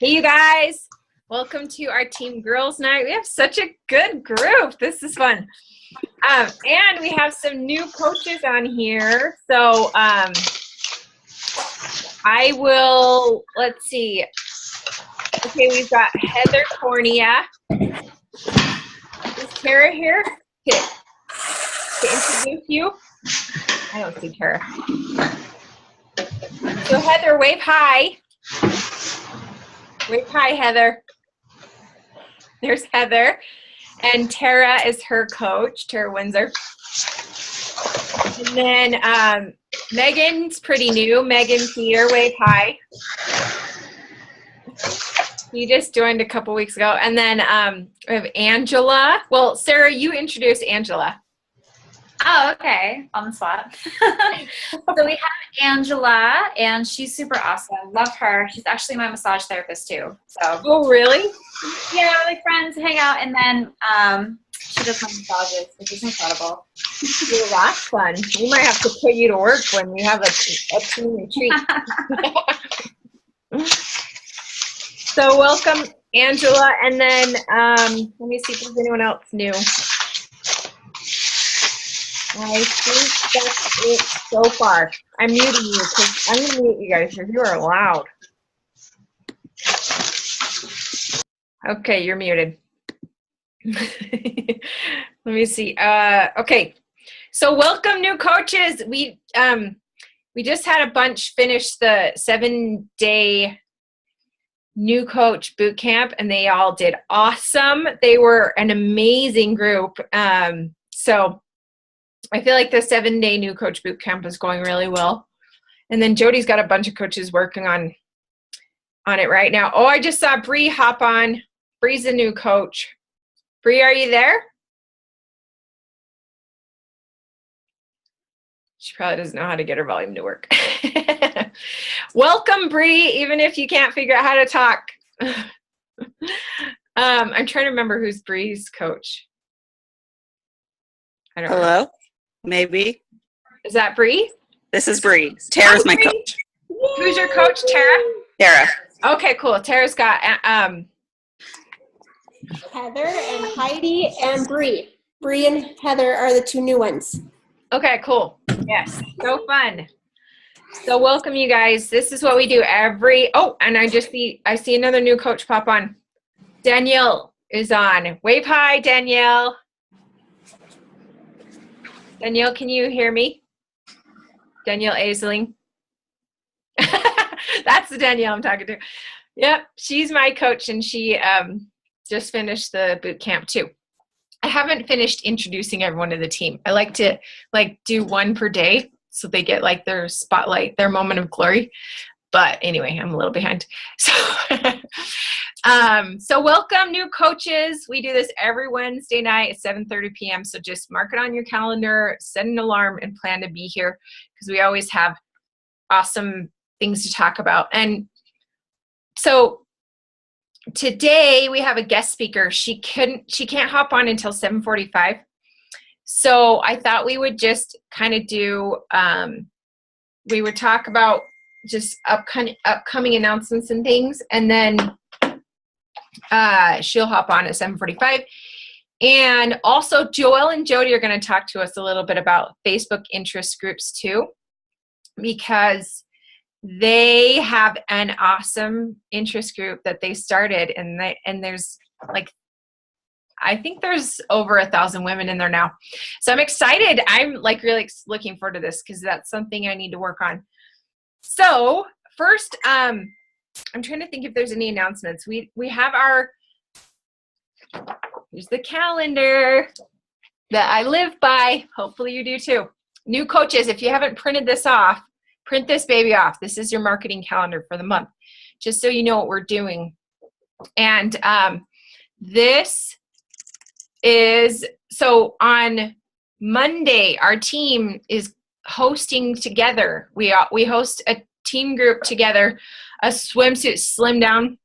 Hey, you guys. Welcome to our Team Girls Night. We have such a good group. This is fun. And we have some new coaches on here. So I will, let's see. Okay, we've got Heather Cornea. Is Tara here? Okay. To introduce you. I don't see Tara. So Heather, wave hi. Wave hi, Heather. There's Heather. And Tara is her coach, Tara Windsor. And then Megan's pretty new. Megan Peter, wave hi. You just joined a couple weeks ago. And then we have Angela. Well, Sarah, you introduce Angela. Oh, okay. On the spot. So we have Angela, and she's super awesome. Love her. She's actually my massage therapist too. So. Oh, really? Yeah, like friends hang out, and then she does my massages, which is incredible. Well, that's fun. We might have to put you to work when we have a team retreat. So welcome, Angela, and then let me see if there's anyone else new. I think that's it so far. I'm muting you because I'm going to mute you guys because you are loud. Okay, you're muted. Let me see. Okay, so welcome new coaches. We just had a bunch finish the 7-day new coach boot camp, and they all did awesome. They were an amazing group. So I feel like the 7-day new coach boot camp is going really well. And then Jody's got a bunch of coaches working on it right now. Oh, I just saw Bree hop on. Bree's the new coach. Bree, are you there? She probably doesn't know how to get her volume to work. Welcome, Bree, even if you can't figure out how to talk. I'm trying to remember who's Bree's coach. I don't know. Hello? Maybe. Is that Bree? This is Bree. Tara's my coach. Who's your coach, Tara? Tara. Okay, cool. Tara's got Heather and Heidi and Bree. Bree and Heather are the two new ones. okay, cool. Yes, so fun. So welcome, you guys. This is what we do every. Oh, and I see another new coach pop on. Danielle is on. Wave hi, Danielle. Danielle, can you hear me? Danielle Aisling. That's the Danielle I'm talking to. Yep, she's my coach, and she just finished the boot camp too. I haven't finished introducing everyone to the team. I like to do one per day so they get like their spotlight, their moment of glory. But anyway, I'm a little behind. So so welcome new coaches. We do this every Wednesday night at 7:30 p.m. So just mark it on your calendar, set an alarm, and plan to be here because we always have awesome things to talk about. And so today we have a guest speaker. She can't hop on until 7:45. So I thought we would just kind of do we would talk about just upcoming announcements and things, and then she'll hop on at 7:45. And also Joelle and Jody are going to talk to us a little bit about Facebook interest groups too, because they have an awesome interest group that they started, and there's like, I think there's over 1,000 women in there now. So I'm excited. I'm like really looking forward to this because that's something I need to work on. So first, I'm trying to think if there's any announcements. We have here's the calendar that I live by. Hopefully you do too. New coaches, if you haven't printed this off, print this baby off. This is your marketing calendar for the month, just so you know what we're doing. And this is, so on Monday, our team is hosting together. We host a team group together, a swimsuit slim down.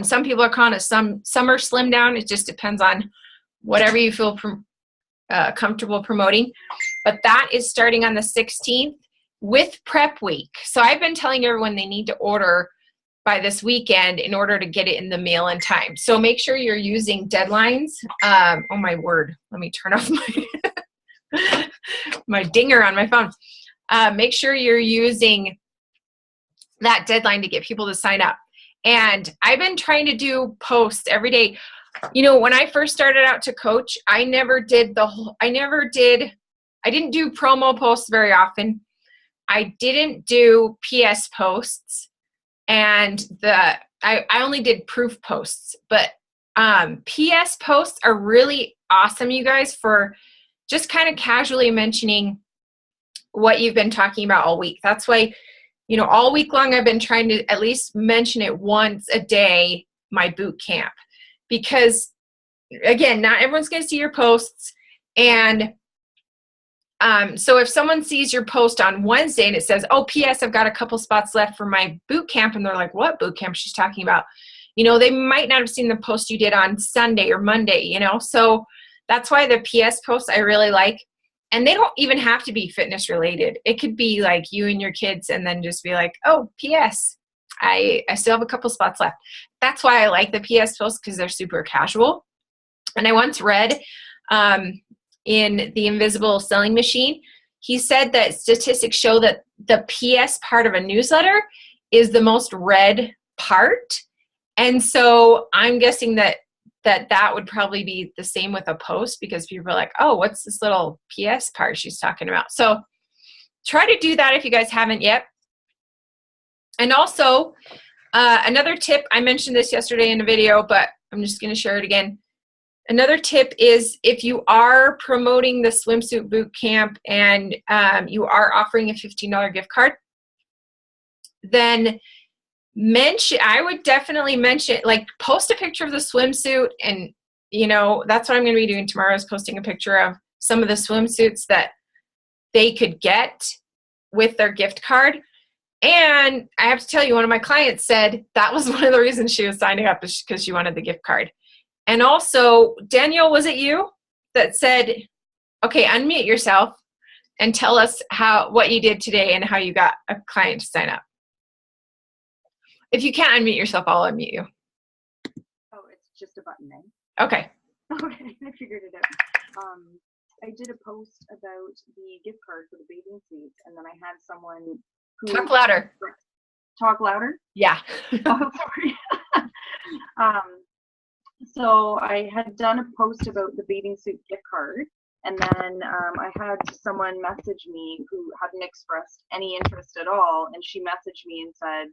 Some people are calling it summer slim down. It just depends on whatever you feel comfortable promoting. But that is starting on the 16th with prep week. So I've been telling everyone they need to order by this weekend in order to get it in the mail in time. So make sure you're using deadlines. Oh my word, let me turn off my dinger on my phone. Make sure you're using that deadline to get people to sign up. And I've been trying to do posts every day. You know, when I first started out to coach, I didn't do promo posts very often. I didn't do PS posts, and I only did proof posts. But PS posts are really awesome, you guys, for just kind of casually mentioning what you've been talking about all week. That's why, you know, all week long I've been trying to at least mention it once a day, my boot camp. Because again, not everyone's going to see your posts. And so if someone sees your post on Wednesday and it says, oh, P.S., I've got a couple spots left for my boot camp, and they're like, what boot camp she's talking about? You know, they might not have seen the post you did on Sunday or Monday, you know. So that's why the P.S. posts I really like. And they don't even have to be fitness related. It could be like you and your kids, and then just be like, oh, P.S., I still have a couple spots left. That's why I like the P.S. posts, because they're super casual. And I once read in The Invisible Selling Machine, he said that statistics show that the PS part of a newsletter is the most read part. And so I'm guessing that would probably be the same with a post, because people are like, oh, what's this little PS part she's talking about? So try to do that if you guys haven't yet. And also, another tip, I mentioned this yesterday in a video, but I'm just going to share it again. Another tip is, if you are promoting the swimsuit boot camp and you are offering a $15 gift card, then I would definitely mention, like, post a picture of the swimsuit. And, you know, that's what I'm going to be doing tomorrow, is posting a picture of some of the swimsuits that they could get with their gift card. And I have to tell you, one of my clients said that was one of the reasons she was signing up, is because she wanted the gift card. And also, Daniel, was it you that said, okay, unmute yourself and tell us what you did today and how you got a client to sign up? If you can't unmute yourself, I'll unmute you. Oh, it's just a button then. Okay. Okay, I figured it out. I did a post about the gift card for the bathing suits, and then I had someone who... Talk louder. Talk louder? Yeah. Oh, sorry. So I had done a post about the bathing suit gift card, and then I had someone message me who hadn't expressed any interest at all, and she messaged me and said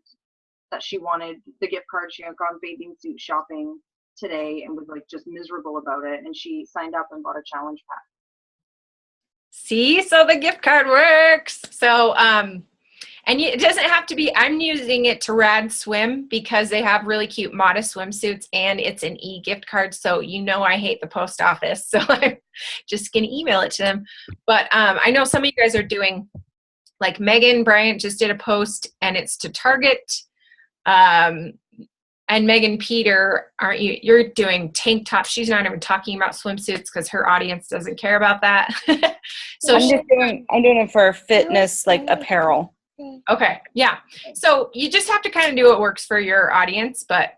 that she wanted the gift card. She had gone bathing suit shopping today and was like just miserable about it, and she signed up and bought a challenge pack. See, so the gift card works. So and it doesn't have to be, I'm using it to Rad Swim, because they have really cute modest swimsuits, and it's an e-gift card. So you know I hate the post office, so I'm just going to email it to them. But I know some of you guys are doing, like Megan Bryant just did a post, and it's to Target. And Megan Peter, aren't you? You're doing tank tops. She's not even talking about swimsuits because her audience doesn't care about that. So I'm doing it for fitness, like apparel. Okay, yeah. So you just have to kind of do what works for your audience, but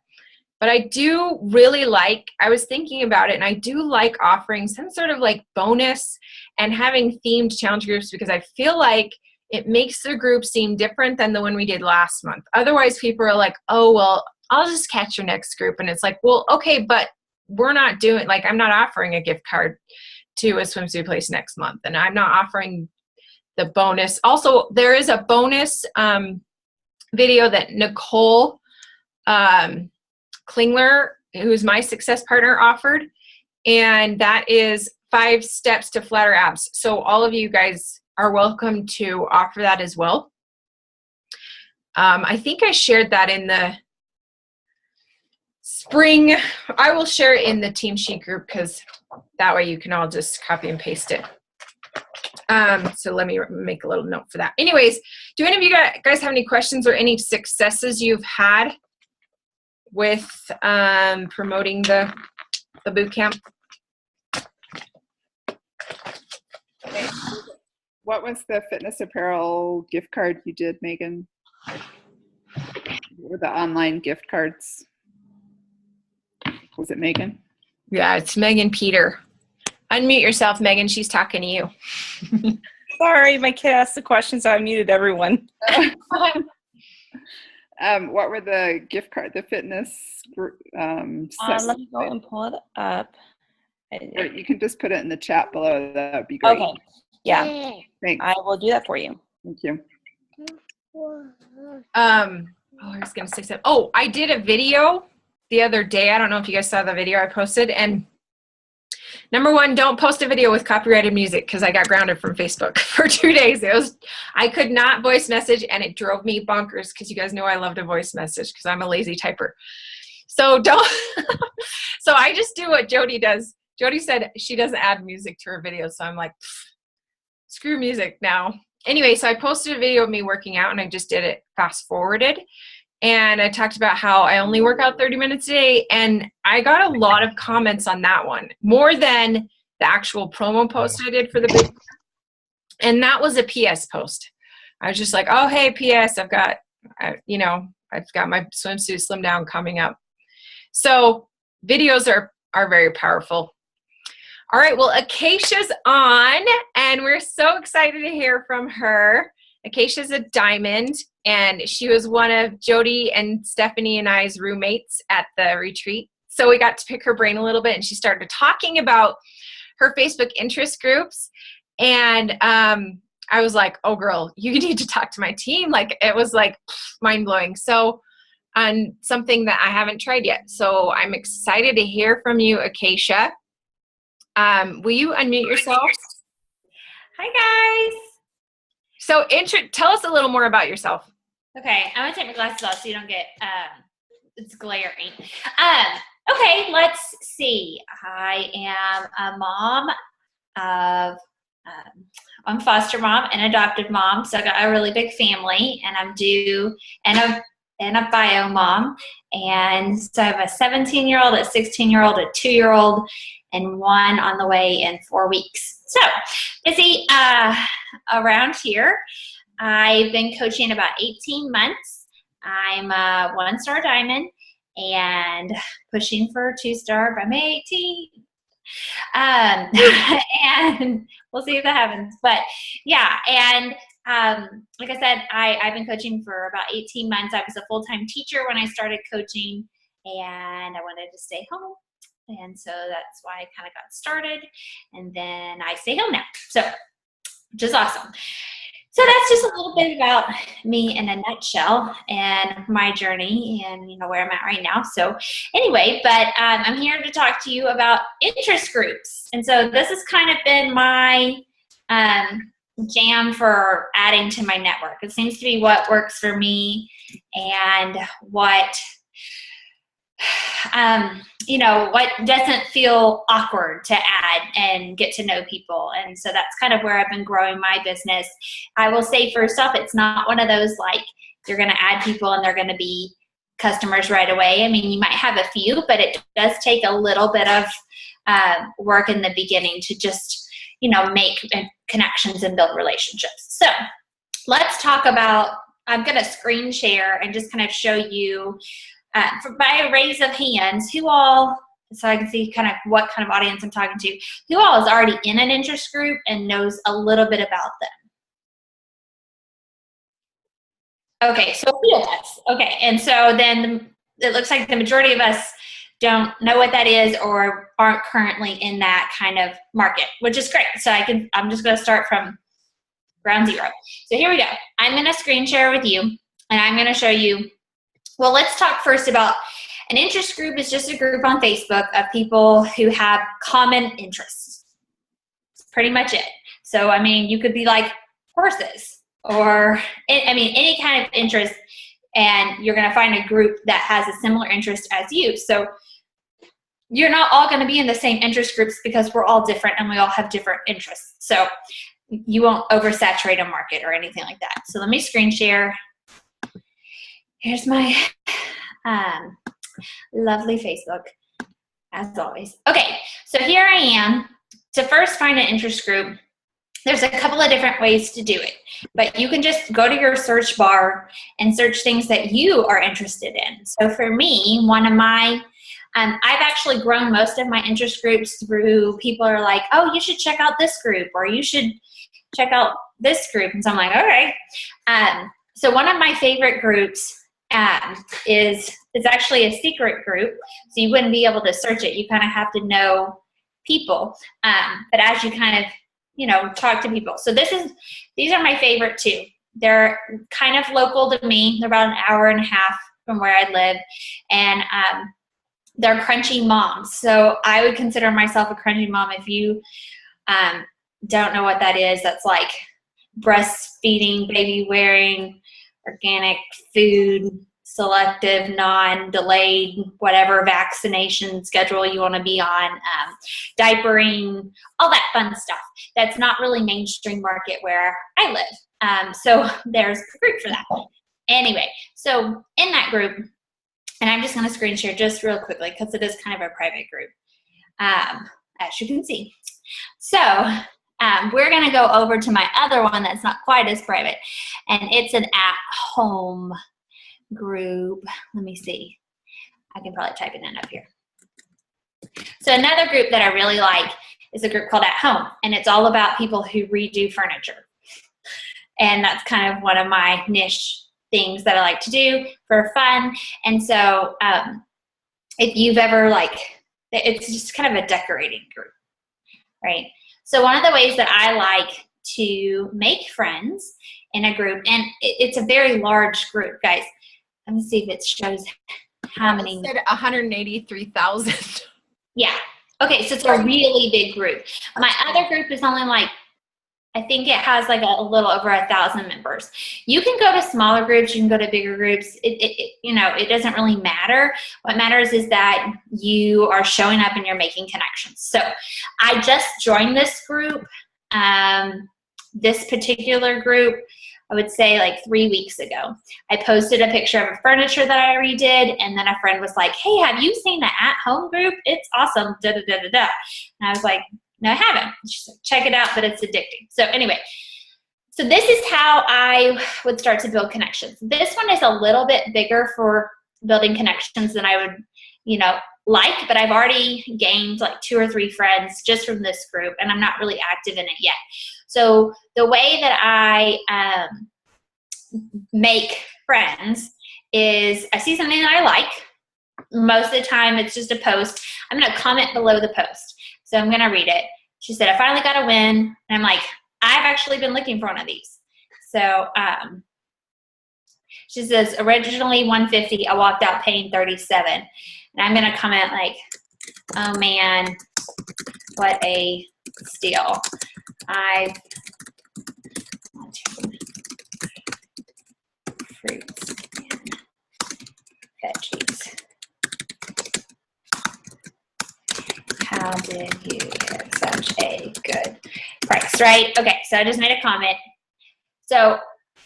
I do really like, I was thinking about it, and I do like offering some sort of like bonus and having themed challenge groups, because I feel like it makes the group seem different than the one we did last month. Otherwise, people are like, oh, well, I'll just catch your next group. And it's like, well, okay, but we're not doing, like, I'm not offering a gift card to a swimsuit place next month, and I'm not offering the bonus. Also, there is a bonus video that Nicole Klingler, who's my success partner, offered, and that is 5 steps to flatter abs. So all of you guys are welcome to offer that as well. I think I shared that in the spring. I will share it in the team sheet group, because that way you can all just copy and paste it. So let me make a little note for that. Anyways, do any of you guys have any questions or any successes you've had with promoting the boot camp? What was the fitness apparel gift card you did, Megan? were the online gift cards? Was it Megan? Yeah, it's Megan Peter. Unmute yourself, Megan. She's talking to you. Sorry, my kid asked the question, so I muted everyone. What were the gift card, the fitness Let me go and pull it up. or you can just put it in the chat below. That would be great. Okay. Yeah, Thanks. I will do that for you. Thank you. I was gonna say something. Oh, I did a video the other day. I don't know if you guys saw the video I posted. And number one, don't post a video with copyrighted music because I got grounded from Facebook for 2 days. I could not voice message, and it drove me bonkers because you guys know I love to voice message because I'm a lazy typer. So don't. So I just do what Jody does. Jody said she doesn't add music to her videos, so I'm like, screw music now. Anyway, so I posted a video of me working out, and I just did it fast forwarded. And I talked about how I only work out 30 minutes a day, and I got a lot of comments on that one, more than the actual promo post I did for the big. And that was a PS post. I was just like, oh, hey, PS, I've got my swimsuit slim down coming up. So videos are very powerful. All right, well, Akasha's on, and we're so excited to hear from her. Akasha's a diamond, and she was one of Jody and Stephanie and I's roommates at the retreat. So we got to pick her brain a little bit, and she started talking about her Facebook interest groups. And I was like, oh, girl, you need to talk to my team. Like, it was like mind-blowing. So on something that I haven't tried yet. So I'm excited to hear from you, Akasha. Will you unmute yourself? Hi, guys. So tell us a little more about yourself. Okay, I'm gonna take my glasses off so you don't get it's glaring. Okay, let's see. I am a mom of I'm foster mom and adopted mom, so I got a really big family, and I'm due and a bio mom, and so I have a 17-year-old, a 16-year-old, a 2-year-old, and one on the way in 4 weeks. So busy around here. I've been coaching about 18 months. I'm a 1-star diamond and pushing for a 2-star by May 18th. And we'll see if that happens. But yeah, and like I said, I've been coaching for about 18 months. I was a full-time teacher when I started coaching, and I wanted to stay home. And so that's why I kind of got started. And then I stay home now. So, which is awesome. So that's just a little bit about me in a nutshell and my journey and, where I'm at right now. So anyway, but I'm here to talk to you about interest groups. And so this has kind of been my jam for adding to my network. It seems to be what works for me and what what doesn't feel awkward to add and get to know people. And so that's kind of where I've been growing my business. I will say first off, it's not one of those like you're going to add people and they're going to be customers right away. I mean, you might have a few, but it does take a little bit of work in the beginning to just, make connections and build relationships. So let's talk about, I'm going to screen share and just kind of show you by a raise of hands, who all, so I can see kind of what kind of audience I'm talking to, who all is already in an interest group and knows a little bit about them. Okay, so a few of us. Okay, and so then it looks like the majority of us don't know what that is or aren't currently in that kind of market, which is great. So I'm just going to start from ground zero. So here we go. I'm going to screen share with you, and I'm going to show you. Well, let's talk first about an interest group is just a group on Facebook of people who have common interests. That's pretty much it. So, I mean, you could be like horses or, any kind of interest, and you're going to find a group that has a similar interest as you. So, you're not all going to be in the same interest groups because we're all different and we all have different interests. So, you won't oversaturate a market or anything like that. So, let me screen share. Here's my lovely Facebook, as always. Okay, so here I am. To first find an interest group, there's a couple of different ways to do it, but you can just go to your search bar and search things that you are interested in. So for me, one of my, I've actually grown most of my interest groups through people are like, oh, you should check out this group, or you should check out this group. And so I'm like, all right. So one of my favorite groups is actually a secret group. So you wouldn't be able to search it. You kind of have to know people. But as you kind of, talk to people. So these are my favorite too. They're kind of local to me. They're about an hour and a half from where I live. And they're crunchy moms. So I would consider myself a crunchy mom. If you don't know what that is, that's like breastfeeding, baby wearing, organic food, selective, non-delayed, whatever vaccination schedule you want to be on, diapering, all that fun stuff. That's not really mainstream market where I live. So there's a group for that. Anyway, so in that group, and I'm just going to screen share just real quickly because it is kind of a private group, as you can see. So we're going to go over to my other one that's not quite as private, and it's an at-home group. Let me see. I can probably type it in up here. So another group that I really like is a group called At Home, and it's all about people who redo furniture. And that's kind of one of my niche things that I like to do for fun. And so if you've ever it's just kind of a decorating group, right? So one of the ways that I like to make friends in a group, and it's a very large group, guys. Let me see if it shows how many. It said 183,000. Yeah. Okay, so it's a really big group. My other group is only I think it has a little over 1,000 members. You can go to smaller groups, you can go to bigger groups. It doesn't really matter. What matters is that you are showing up and you're making connections. So I just joined this group, this particular group, I would say 3 weeks ago. I posted a picture of a furniture that I redid, and then a friend was like, hey, have you seen the at-home group? It's awesome, da-da-da-da-da. And I was like, no, I haven't. She said, check it out, but it's addicting. So anyway, so this is how I would start to build connections. This one is a little bit bigger for building connections than I would, but I've already gained 2 or 3 friends just from this group, and I'm not really active in it yet. So the way that I make friends is I see something that I like. Most of the time it's just a post. I'm going to comment below the post. So I'm going to read it. She said, I finally got a win. And I'm like, I've actually been looking for one of these. So she says, originally 150, I walked out paying 37. And I'm going to comment oh man, what a steal. I've fruits and veggies. How did you get such a good price, right? Okay, so I just made a comment. So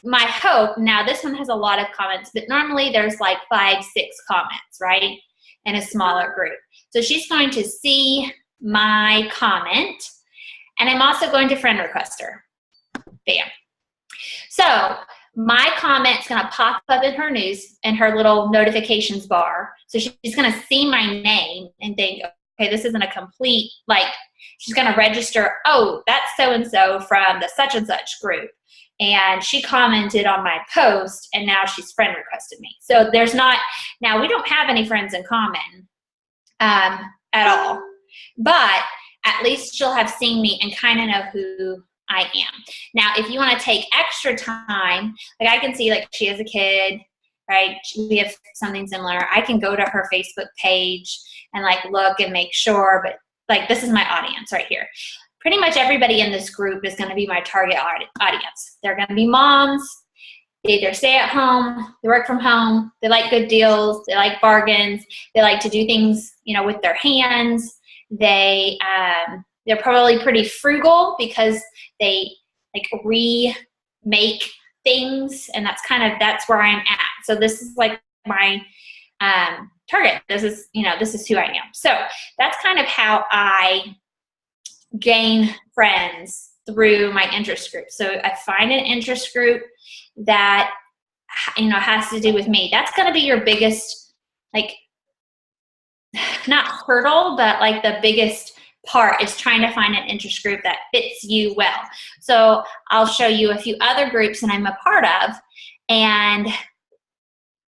my hope, now this one has a lot of comments, but normally there's 5, 6 comments, right, in a smaller group. So she's going to see my comment, and I'm also going to friend request her. Bam. So my comment's going to pop up in her little notifications bar. So she's going to see my name and think, okay, this isn't a complete, she's going to register, oh, that's so-and-so from the such and such group. And she commented on my post, and now she's friend requested me. So now we don't have any friends in common at all. But at least she'll have seen me and kind of know who I am. Now, if you want to take extra time, I can see she has a kid, right? We have something similar. I can go to her Facebook page and look and make sure, but this is my audience right here. Pretty much everybody in this group is going to be my target audience. They're going to be moms. They either stay at home, they work from home, they like good deals, they like bargains, they like to do things, with their hands. They're probably pretty frugal because they remake things, and that's where I'm at. So this is my target. This is who I am. So that's kind of how I gain friends through my interest group. So I find an interest group that, has to do with me. That's going to be your biggest, like, not hurdle, but like the biggest part is trying to find an interest group that fits you well. So I'll show you a few other groups that I'm a part of, and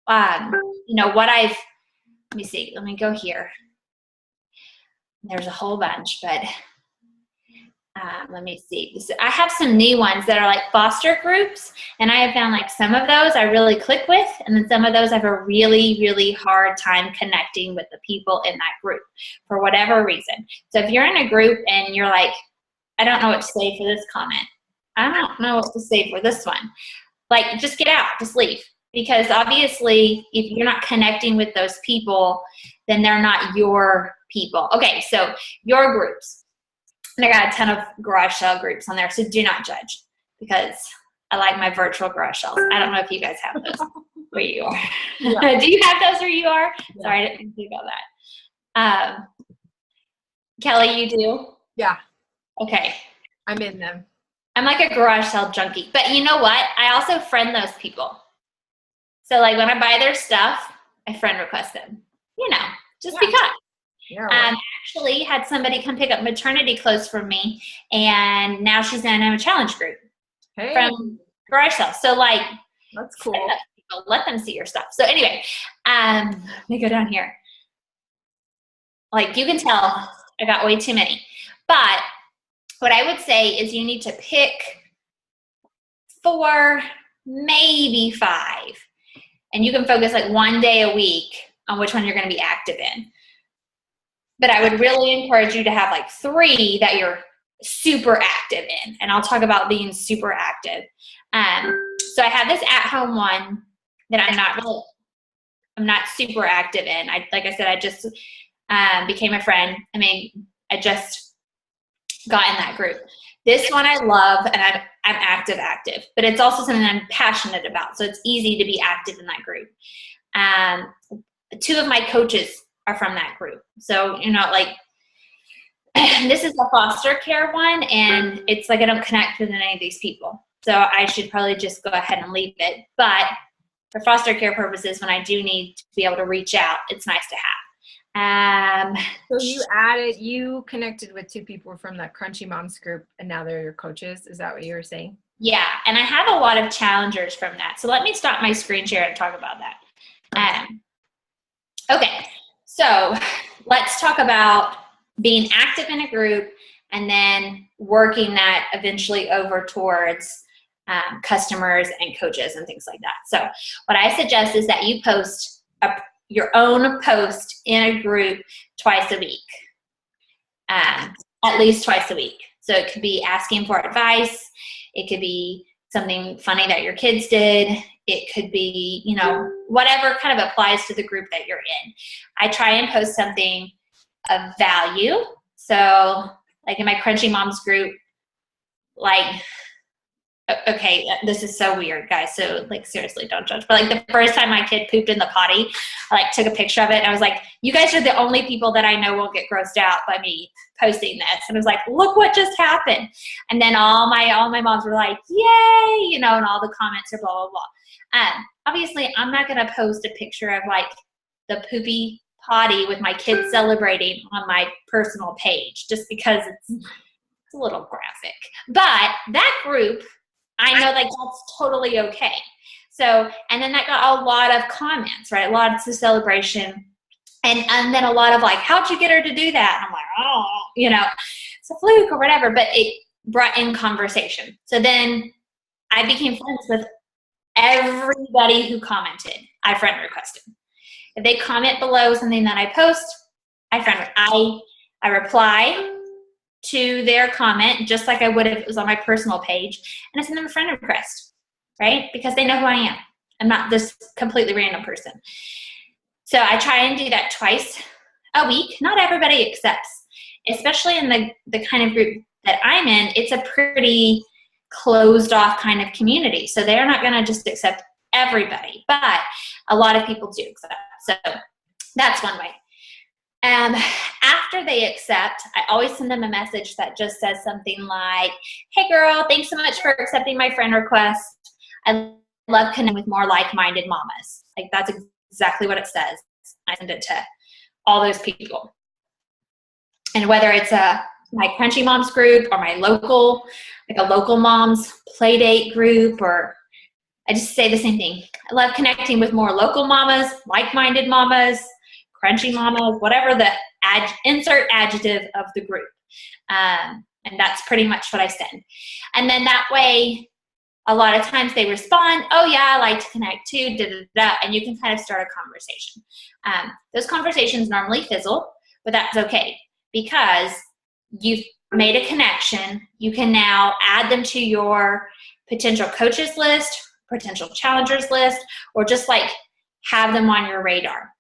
let me see, let me go here. There's a whole bunch, but let me see. I have some new ones that are like foster groups, and I have found like some of those I really click with, and then some of those I have a really, really hard time connecting with the people in that group for whatever reason. So if you're in a group and you're like, I don't know what to say for this comment, I don't know what to say for this one, like, just get out, just leave. Because obviously, if you're not connecting with those people, then they're not your people. Okay, so your groups. And I got a ton of garage sale groups on there, so do not judge, because I like my virtual garage sales. I don't know if you guys have those where you are. Yeah. Do you have those where you are? Yeah. Sorry, I didn't think about that. Kelly, you do? Yeah. Okay. I'm in them. I'm like a garage sale junkie. But you know what? I also friend those people. So like when I buy their stuff, I friend request them. Just because. Yeah, right. Actually had somebody come pick up maternity clothes from me, and now she's in a challenge group from garage sale. So like, that's cool. Let them see your stuff. So anyway, let me go down here. Like, you can tell I got way too many, but what I would say is you need to pick 4, maybe 5, and you can focus like one day a week on which one you're going to be active in. But I would really encourage you to have like 3 that you're super active in. And I'll talk about being super active. So I have this at-home one that I'm not super active in. Like I said, I just became a friend. I just got in that group. This one I love, and I'm active, but it's also something that I'm passionate about. So it's easy to be active in that group. 2 of my coaches are from that group. So, this is a foster care one, and it's like I don't connect with any of these people. So I should probably just go ahead and leave it. But for foster care purposes, when I do need to be able to reach out, it's nice to have. So you connected with 2 people from that Crunchy Moms group, and now they're your coaches. Is that what you were saying? Yeah, and I have a lot of challengers from that. So let me stop my screen share and talk about that. Okay, so let's talk about being active in a group and then working that eventually over towards customers and coaches and things like that. So what I suggest is that you post your own post in a group twice a week, at least twice a week. So it could be asking for advice. It could be something funny that your kids did. It could be, whatever kind of applies to the group that you're in. I try and post something of value. So like in my Crunchy Moms group, like, okay, this is so weird, guys. So like, seriously, don't judge. But like the first time my kid pooped in the potty, I like took a picture of it, and I was like, you guys are the only people that I know will get grossed out by me posting this. And I was like, look what just happened. And then all my moms were like, yay, and all the comments are blah, blah, blah. Obviously I'm not going to post a picture of like the poopy potty with my kids celebrating on my personal page, just because it's a little graphic. But that group, I know like that's totally okay. So, and then that got a lot of comments, right? A lot of celebration. And then a lot of like, how'd you get her to do that? And I'm like, oh, it's a fluke or whatever, but it brought in conversation. So then I became friends with everybody who commented. I friend requested. If they comment below something that I post, I reply to their comment just like I would if it was on my personal page, and I send them a friend request, right? Because they know who I am. I'm not this completely random person. So I try and do that twice a week. Not everybody accepts, especially in the kind of group that I'm in. It's a pretty closed off kind of community. So they're not going to just accept everybody, but a lot of people do accept. So that's one way. After they accept, I always send them a message that just says something like, hey girl, thanks so much for accepting my friend request. I love connecting with more like-minded mamas. Like that's exactly what it says. I send it to all those people. And whether it's my Crunchy Moms group or my local, like a local moms play date group, or I just say the same thing. I love connecting with more local mamas, like-minded mamas, crunchy mamas, whatever the insert adjective of the group. And that's pretty much what I send. And then that way, a lot of times they respond, oh yeah, I like to connect too, da, da, da, and you can kind of start a conversation. Those conversations normally fizzle, but that's okay because you've made a connection. You can now add them to your potential coaches list, potential challengers list, or just like have them on your radar.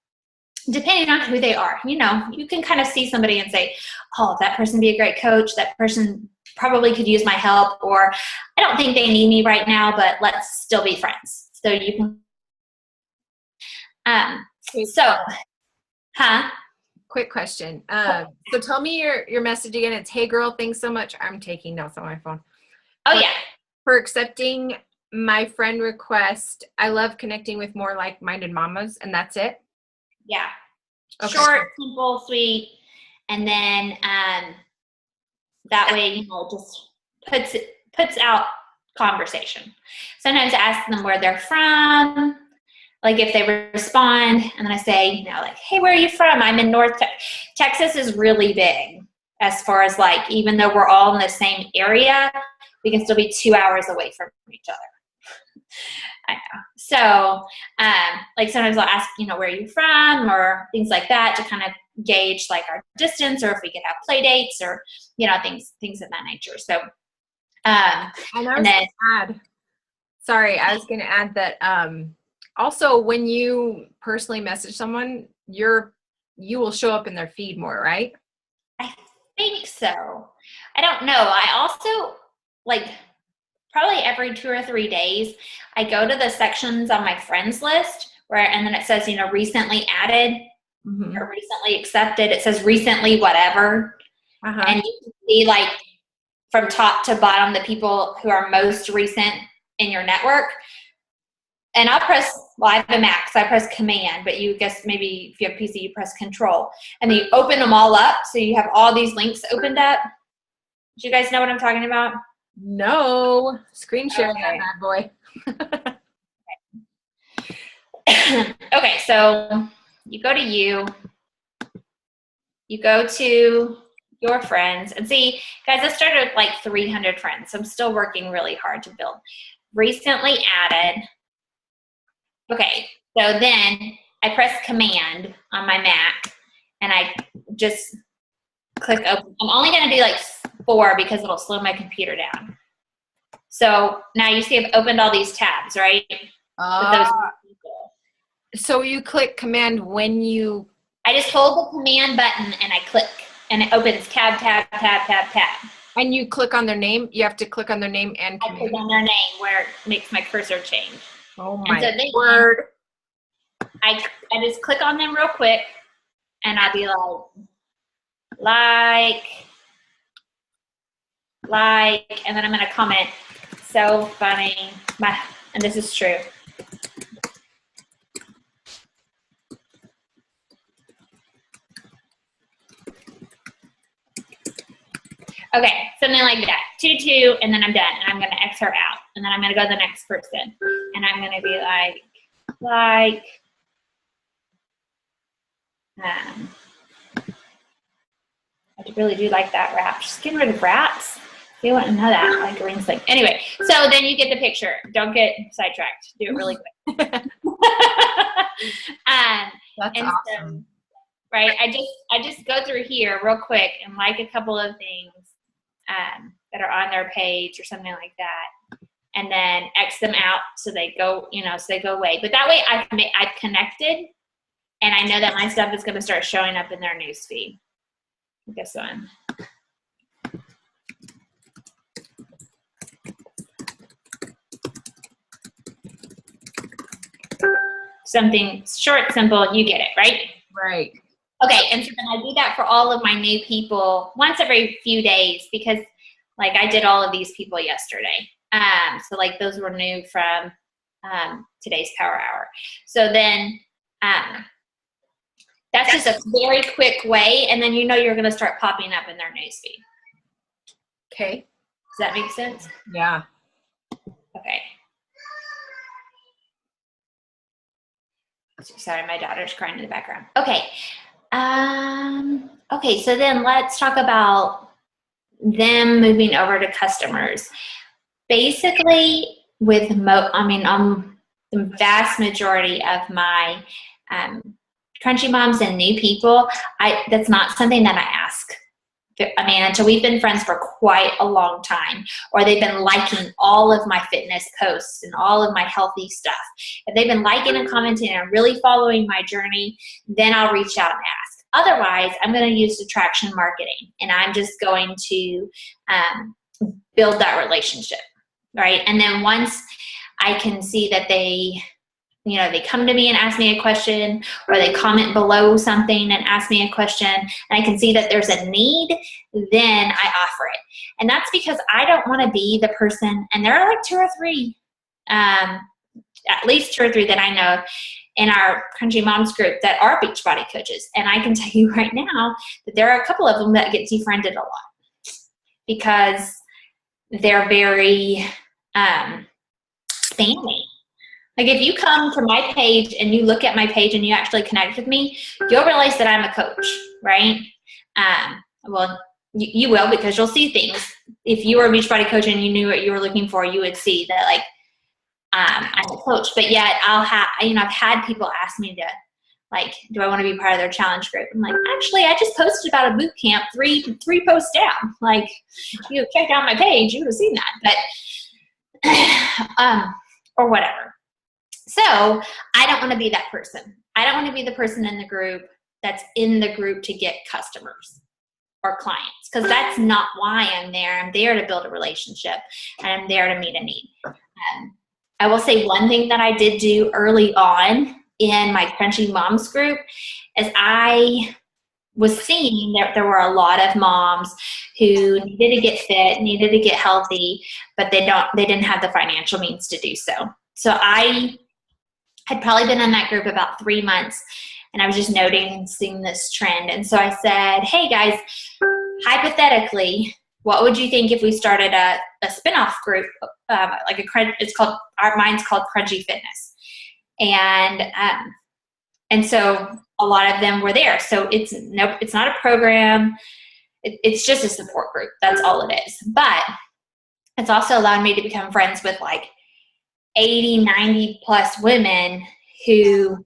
Depending on who they are, you know, you can kind of see somebody and say, oh, that person would be a great coach. That person probably could use my help, or I don't think they need me right now, but let's still be friends. So you can, Quick question. So tell me your message again. It's, hey girl, thanks so much. I'm taking notes on my phone. Oh yeah. For accepting my friend request. I love connecting with more like-minded mamas, and that's it? Yeah. Okay. Short, simple, sweet. And then that way, you know, just puts out conversation. Sometimes I ask them where they're from. Like if they respond, and then I say, you know, like, hey, where are you from? I'm in North Texas is really big as far as like, even though we're all in the same area, we can still be 2 hours away from each other. I know. So, like sometimes I'll ask, you know, where are you from, or things like that to kind of gauge like our distance, or if we could have play dates, or you know, things of that nature. So, and then sorry, I was going to add that also when you personally message someone, you will show up in their feed more, right? I think so. I don't know. I also like. Probably every 2 or 3 days, I go to the sections on my friends list and then it says, you know, recently added or recently accepted. It says recently whatever. And you can see like from top to bottom, the people who are most recent in your network. And I'll press, well, I have a Mac, so I press command, but you guess maybe if you have PC, you press control. And then you open them all up, so you have all these links opened up. Do you guys know what I'm talking about? No. Screen share that bad boy. Okay, so you go to your friends, and see, guys, I started with like 300 friends, so I'm still working really hard to build. Recently added. Okay, so then I press command on my Mac, and I just click open. I'm only going to do like 4 because it'll slow my computer down. So now you see I've opened all these tabs, right? So you click command when you... I just hold the command button and I click, and it opens tab, tab, tab, tab, tab. And you click on their name? You have to click on their name and command. I click on their name where it makes my cursor change. Oh my word. I just click on them real quick, and I'll be like, and then I'm going to comment, so funny, and this is true. Okay, something like that. 2, and then I'm done, and I'm going to X her out, and then I'm going to go to the next person, and I'm going to be like, I really do like that wrap. Just getting rid of wraps. You wouldn't know that, like a ring sling. Anyway, so then you get the picture. Don't get sidetracked. Do it really quick. That's awesome. So, right, I just go through here real quick and like a couple of things that are on their page or something like that, and then X them out so they go, so they go away. But that way I've connected, and I know that my stuff is going to start showing up in their newsfeed. This one. Something short, simple, you get it, right? Right. Okay, and so then I do that for all of my new people once every few days because, like, I did all of these people yesterday. So, like, those were new from today's Power Hour. So then that's just a very quick way, and then you're going to start popping up in their newsfeed. Okay. Does that make sense? Yeah. Okay. Sorry, my daughter's crying in the background. Okay. Okay, so then let's talk about them moving over to customers. Basically, with the vast majority of my crunchy moms and new people, that's not something that I ask. Until we've been friends for quite a long time, or they've been liking all of my fitness posts and all of my healthy stuff. If they've been liking and commenting and really following my journey, then I'll reach out and ask. Otherwise, I'm going to use attraction marketing, and I'm just going to build that relationship, right? And then once I can see that they come to me and ask me a question, or they comment below something and ask me a question, and I can see that there's a need, then I offer it. And that's because I don't want to be the person, and there are like at least two or three that I know in our Crunchy Moms group that are Beachbody coaches. And I can tell you right now that there are a couple of them that get defriended a lot because they're very spammy. Like, if you come to my page and you look at my page and you actually connect with me, you'll realize that I'm a coach, right? Well, you will, because you'll see things. If you were a Beachbody coach and you knew what you were looking for, you would see that, like, I'm a coach. But yet I've had people ask me to, like, do I want to be part of their challenge group? I'm like, actually, I just posted about a boot camp three posts down. Like, you checked out my page, you would have seen that. But, or whatever. So I don't want to be that person. I don't want to be the person in the group that's in the group to get customers or clients, because that's not why I'm there. I'm there to build a relationship, and I'm there to meet a need. I will say one thing that I did do early on in my Crunchy Moms group is I was seeing that there were a lot of moms who needed to get fit, needed to get healthy, but they didn't have the financial means to do so. So I had probably been in that group about 3 months, and I was just noticing this trend. And so I said, hey guys, hypothetically, what would you think if we started a spin-off group, mine's called Crunchy Fitness. And so a lot of them were there. So it's not a program. It's just a support group. That's all it is. But it's also allowed me to become friends with like 80, 90 plus women who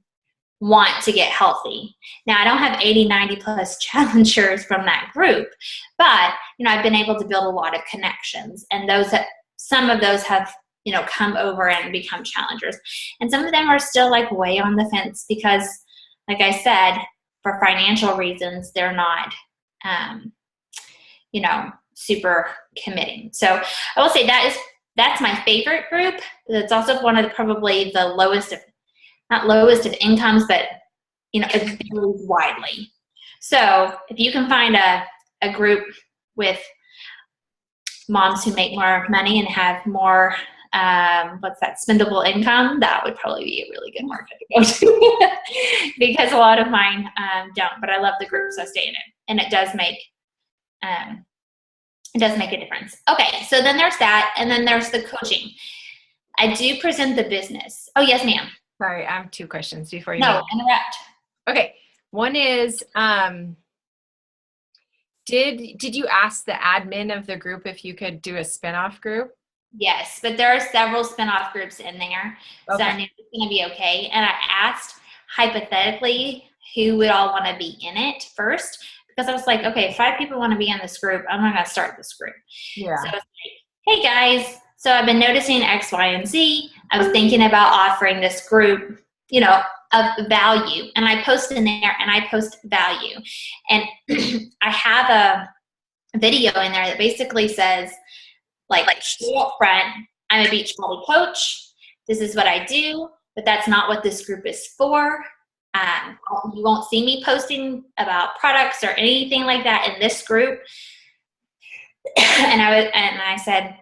want to get healthy. Now, I don't have 80, 90 plus challengers from that group, but, I've been able to build a lot of connections, and some of those have, come over and become challengers. And some of them are still like way on the fence because, like I said, for financial reasons, they're not, super committing. So I will say that's my favorite group. It's also one of probably the not lowest of incomes, but, it varies widely. So if you can find a group with moms who make more money and have more, spendable income, that would probably be a really good market to go to because a lot of mine don't, but I love the group, so I stay in it. And it does make a difference. Okay, so then there's that, and then there's the coaching. I do present the business. Oh, yes, ma'am. Sorry, I have 2 questions before you. No, interrupt. Okay, one is, did you ask the admin of the group if you could do a spinoff group? Yes, but there are several spinoff groups in there, Okay. so I knew it was going to be okay. And I asked hypothetically who would all want to be in it first, because I was like, okay, if 5 people want to be in this group, I'm not going to start this group. Yeah. So I was like, hey guys, so I've been noticing X, Y, and Z. I was thinking about offering this group, of value. And I post in there, and I post value. And I have a video in there that basically says, like straight up front, I'm a Beachbody coach. This is what I do, but that's not what this group is for. you won't see me posting about products or anything like that in this group. And I said,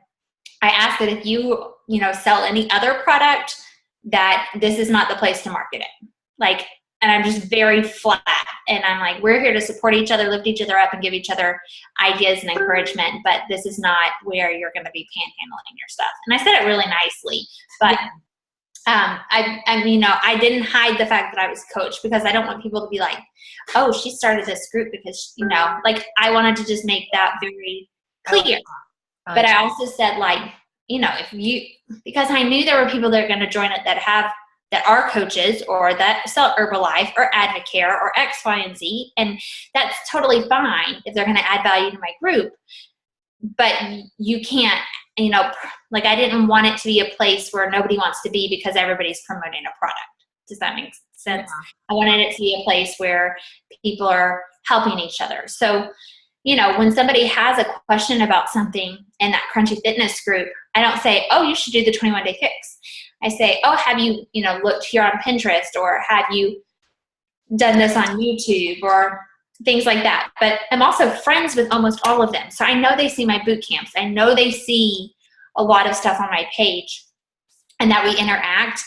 I asked that if you sell any other product, that this is not the place to market it. Like, and I'm just very flat. And I'm like, we're here to support each other, lift each other up, and give each other ideas and encouragement. But this is not where you're going to be panhandling your stuff. And I said it really nicely. But I didn't hide the fact that I was coach, because I don't want people to be like, oh, she started this group because, like, I wanted to just make that very clear. But I also said, like, because I knew there were people that are going to join it that are coaches, or that sell Herbalife or Advocare or X, Y, and Z. And that's totally fine if they're going to add value to my group. But you can't, like, I didn't want it to be a place where nobody wants to be because everybody's promoting a product. Does that make sense? Yeah. I wanted it to be a place where people are helping each other. So, when somebody has a question about something in that Crunchy Fitness group, I don't say, oh, you should do the 21-day fix. I say, oh, have you, looked here on Pinterest, or have you done this on YouTube, or things like that. But I'm also friends with almost all of them. So I know they see my boot camps. I know they see a lot of stuff on my page, and that we interact.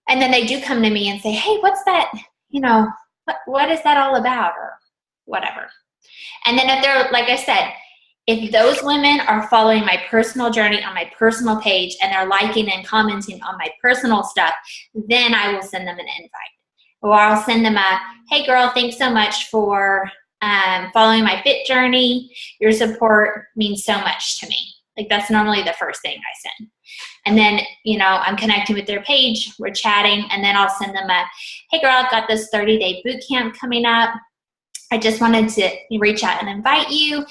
And then they do come to me and say, hey, what's that, what is that all about, or whatever. And then if they're, like I said, if those women are following my personal journey on my personal page, and they're liking and commenting on my personal stuff, then I will send them an invite. Or I'll send them a, hey girl, thanks so much for following my fit journey. Your support means so much to me. Like, that's normally the first thing I send. And then, I'm connecting with their page, we're chatting, and then I'll send them a, hey girl, I've got this 30-day boot camp coming up. I just wanted to reach out and invite you.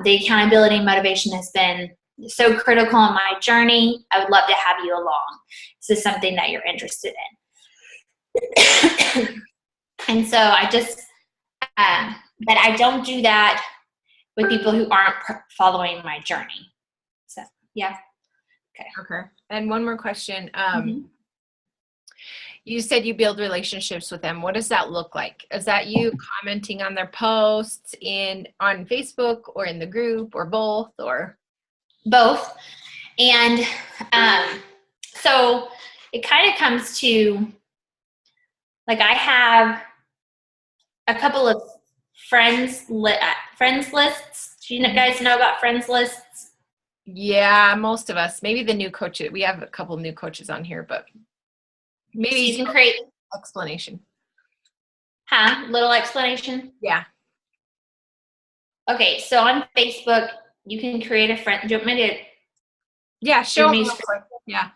The accountability and motivation has been so critical in my journey. I would love to have you along. Is this something that you're interested in? And so I just, but I don't do that with people who aren't following my journey. So, yeah. Okay. And one more question. You said you build relationships with them. What does that look like? Is that you commenting on their posts on Facebook, or in the group, or both, or? Both. And so it kind of comes to, like, I have a couple of friends lists. Do you guys know about friends lists? Yeah, most of us. Maybe the new coaches. We have a couple of new coaches on here, but maybe you can create explanation. Little explanation? Yeah. Okay, so on Facebook, you can create a friend. Do you want me to? Yeah, show me. Yeah.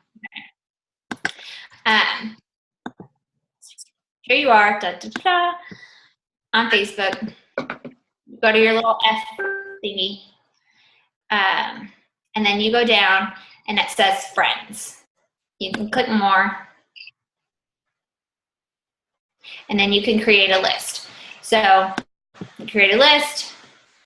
Here you are, on Facebook. Go to your little F thingy. And then you go down, and it says friends. You can click more. And then you can create a list. So you create a list,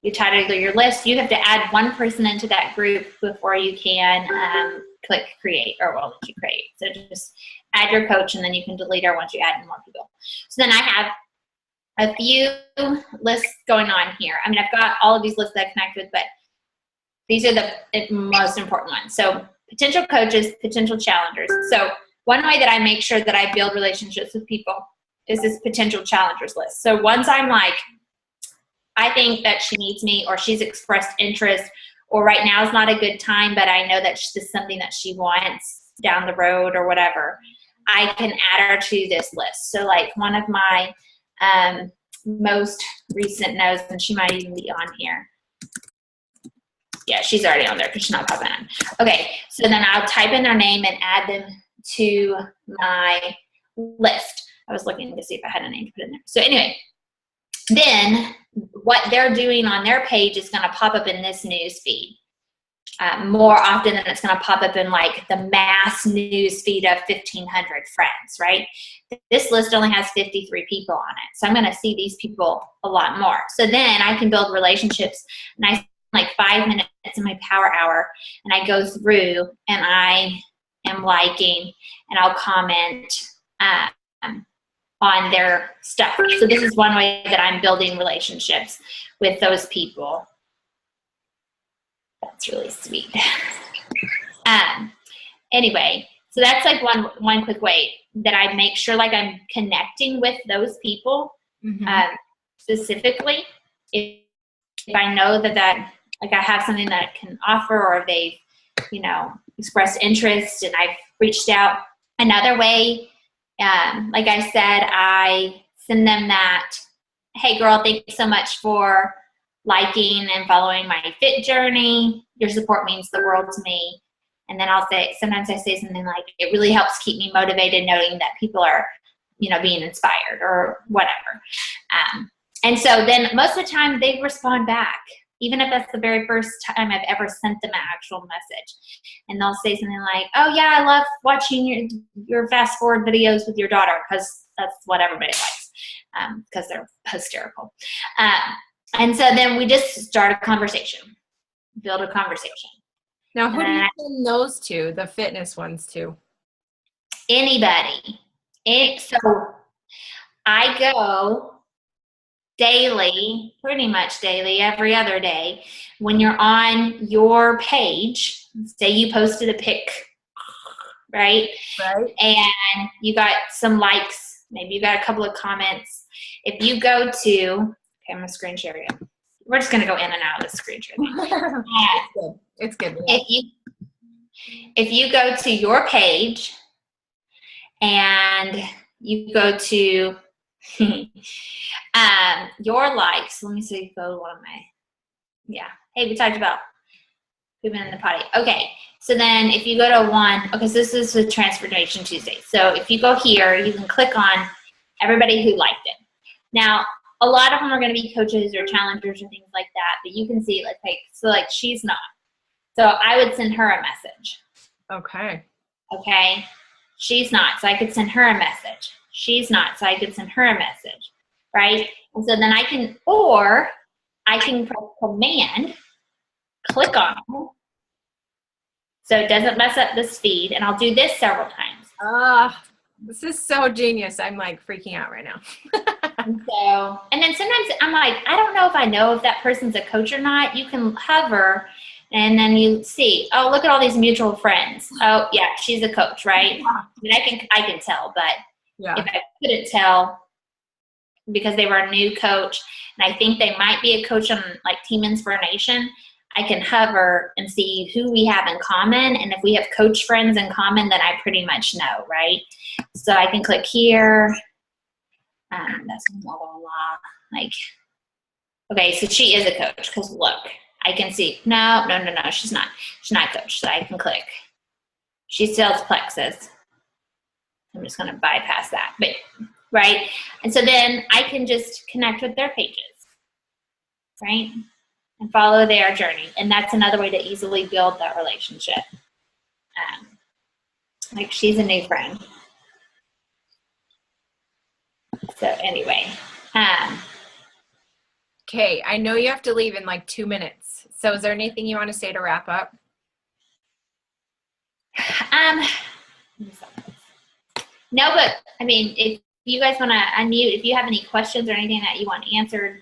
you title your list. You have to add one person into that group before you can click create, or will let you create. So just add your coach, and then you can delete her once you add more people. So then I have a few lists going on here. I mean, I've got all of these lists that I connect with, but these are the most important ones. So potential coaches, potential challengers. So one way that I make sure that I build relationships with people is this potential challengers list. So once I'm like, I think that she needs me, or she's expressed interest, or right now is not a good time, but I know that this is something that she wants down the road or whatever, I can add her to this list. So like one of my most recent knows, and she might even be on here. Yeah, she's already on there because she's not popping on. Okay, so then I'll type in their name and add them to my list. I was looking to see if I had a name to put in there. So anyway, then what they're doing on their page is going to pop up in this news feed more often than it's going to pop up in like the mass news feed of 1,500 friends, right? This list only has 53 people on it. So I'm going to see these people a lot more. So then I can build relationships, and I like 5 minutes in my power hour, and I go through and I am liking, and I'll comment on their stuff. So this is one way that I'm building relationships with those people. That's really sweet. Anyway, so that's like one quick way that I make sure like I'm connecting with those people specifically. If I know that like I have something that I can offer, or they've, you know, expressed interest and I've reached out. Another way, like I said, I send them that, hey girl, thank you so much for liking and following my fit journey. Your support means the world to me. And then sometimes I say something like, it really helps keep me motivated knowing that people are, you know, being inspired or whatever. And so then most of the time they respond back, even if that's the very first time I've ever sent them an actual message. And they'll say something like, oh yeah, I love watching your fast forward videos with your daughter, because that's what everybody likes, because they're hysterical. And so then we just start a conversation, build a conversation. Now, who do you send those to, the fitness ones to? Anybody. So I go daily, pretty much daily, every other day. When you're on your page, say you posted a pic, right? Right. And you got some likes, maybe you got a couple of comments. If you go to, okay, I'm going to screen share again. We're just going to go in and out of the screen share. It's good. If you go to your page and you go to your likes, let me see, go to one of my, hey, we talked about pooping in the potty. Okay, so then if you go to one, okay, so this is with Transformation Tuesday. So if you go here, you can click on everybody who liked it. Now, a lot of them are going to be coaches or challengers or things like that, but you can see, like she's not. So I would send her a message. Okay. Okay. She's not, so I could send her a message. She's not, so I could send her a message, right? And so then I can press command, click on it, so it doesn't mess up this feed, and I'll do this several times. This is so genius. I'm like freaking out right now. And then sometimes I'm like, I don't know if that person's a coach or not. You can hover and then you see, oh, look at all these mutual friends. Oh yeah, she's a coach, right? I mean, I can tell, but if I couldn't tell because they were a new coach and I think they might be a coach on like Team Inspiration, I can hover and see who we have in common. And if we have coach friends in common, then I pretty much know, right? So I can click here. That's blah, blah, blah. Like, okay, so she is a coach because look, I can see, no, she's not. She's not a coach, so I can click. She sells plexus. I'm just going to bypass that, but right? And so then I can just connect with their pages, right? And follow their journey. And that's another way to easily build that relationship. Like she's a new friend. So anyway. Okay, I know you have to leave in like 2 minutes. So is there anything you want to say to wrap up? No, but I mean, if you guys want to unmute, if you have any questions or anything that you want answered,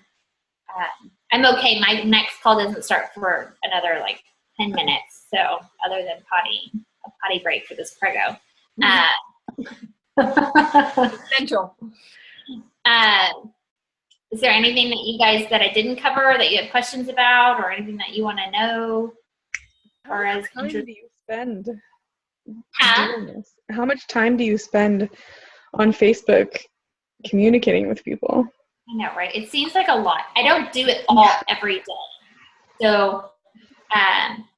I'm okay. My next call doesn't start for another like 10 minutes. So other than a potty break for this prego. Essential. Is there anything that I didn't cover that you have questions about, or anything that you want to know? Or as How much time do you spend doing this? How much time do you spend on Facebook communicating with people? I know, right? It seems like a lot. I don't do it all every day. So,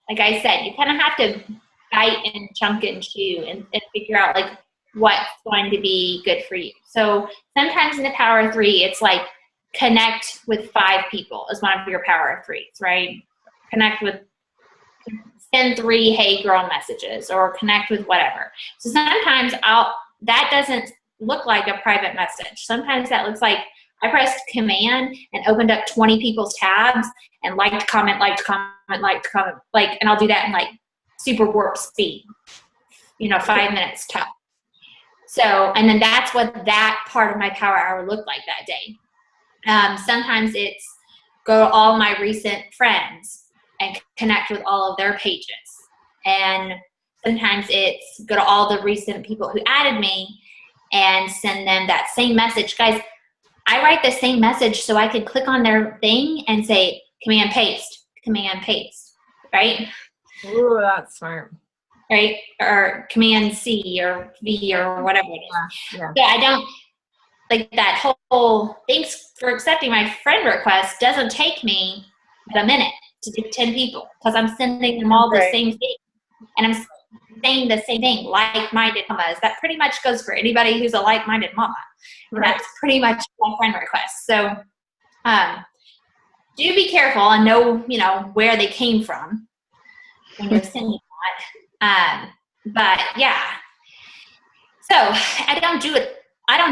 like I said, you kind of have to bite and chunk and chew and figure out like what's going to be good for you. So sometimes in the Power of 3, it's like connect with 5 people is one of your Power of 3s, right? Send 3 hey girl messages or connect with whatever. So sometimes that doesn't look like a private message. Sometimes that looks like I pressed command and opened up 20 people's tabs and liked, comment, and I'll do that in like super warp speed, 5 minutes top. So, and then that's what that part of my power hour looked like that day. Sometimes it's go to all my recent friends and connect with all of their pages. And sometimes it's go to all the recent people who added me and send them that same message. Guys, I write the same message so I can click on their thing and say, command paste, right? Ooh, that's smart. Right? Or command C or V or whatever it is. Yeah. So I don't, like that whole thanks for accepting my friend request doesn't take me but a minute to do 10 people because I'm sending them all the Right. same thing. And I'm saying the same thing, like-minded mamas. That pretty much goes for anybody who's a like-minded mama. And Right. that's pretty much my friend request. So do be careful and know, where they came from when you're sending that. But yeah. So I don't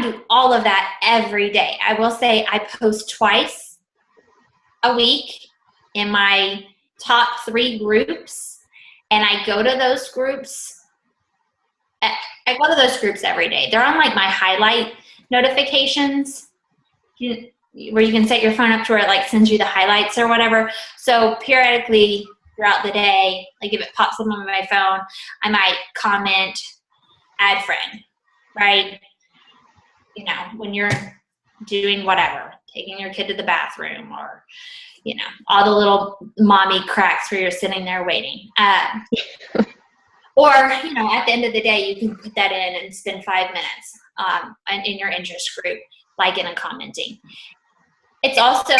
do all of that every day. I will say I post twice a week in my top 3 groups, and I go to those groups. I go to those groups every day. They're on like my highlight notifications, where you can set your phone up to where it like sends you the highlights or whatever. So periodically throughout the day, like if it pops up on my phone, I might comment, add friend, right? When you're doing whatever, taking your kid to the bathroom or, all the little mommy cracks where you're sitting there waiting. Or, at the end of the day, you can put that in and spend 5 minutes in your interest group, liking and commenting. It's also,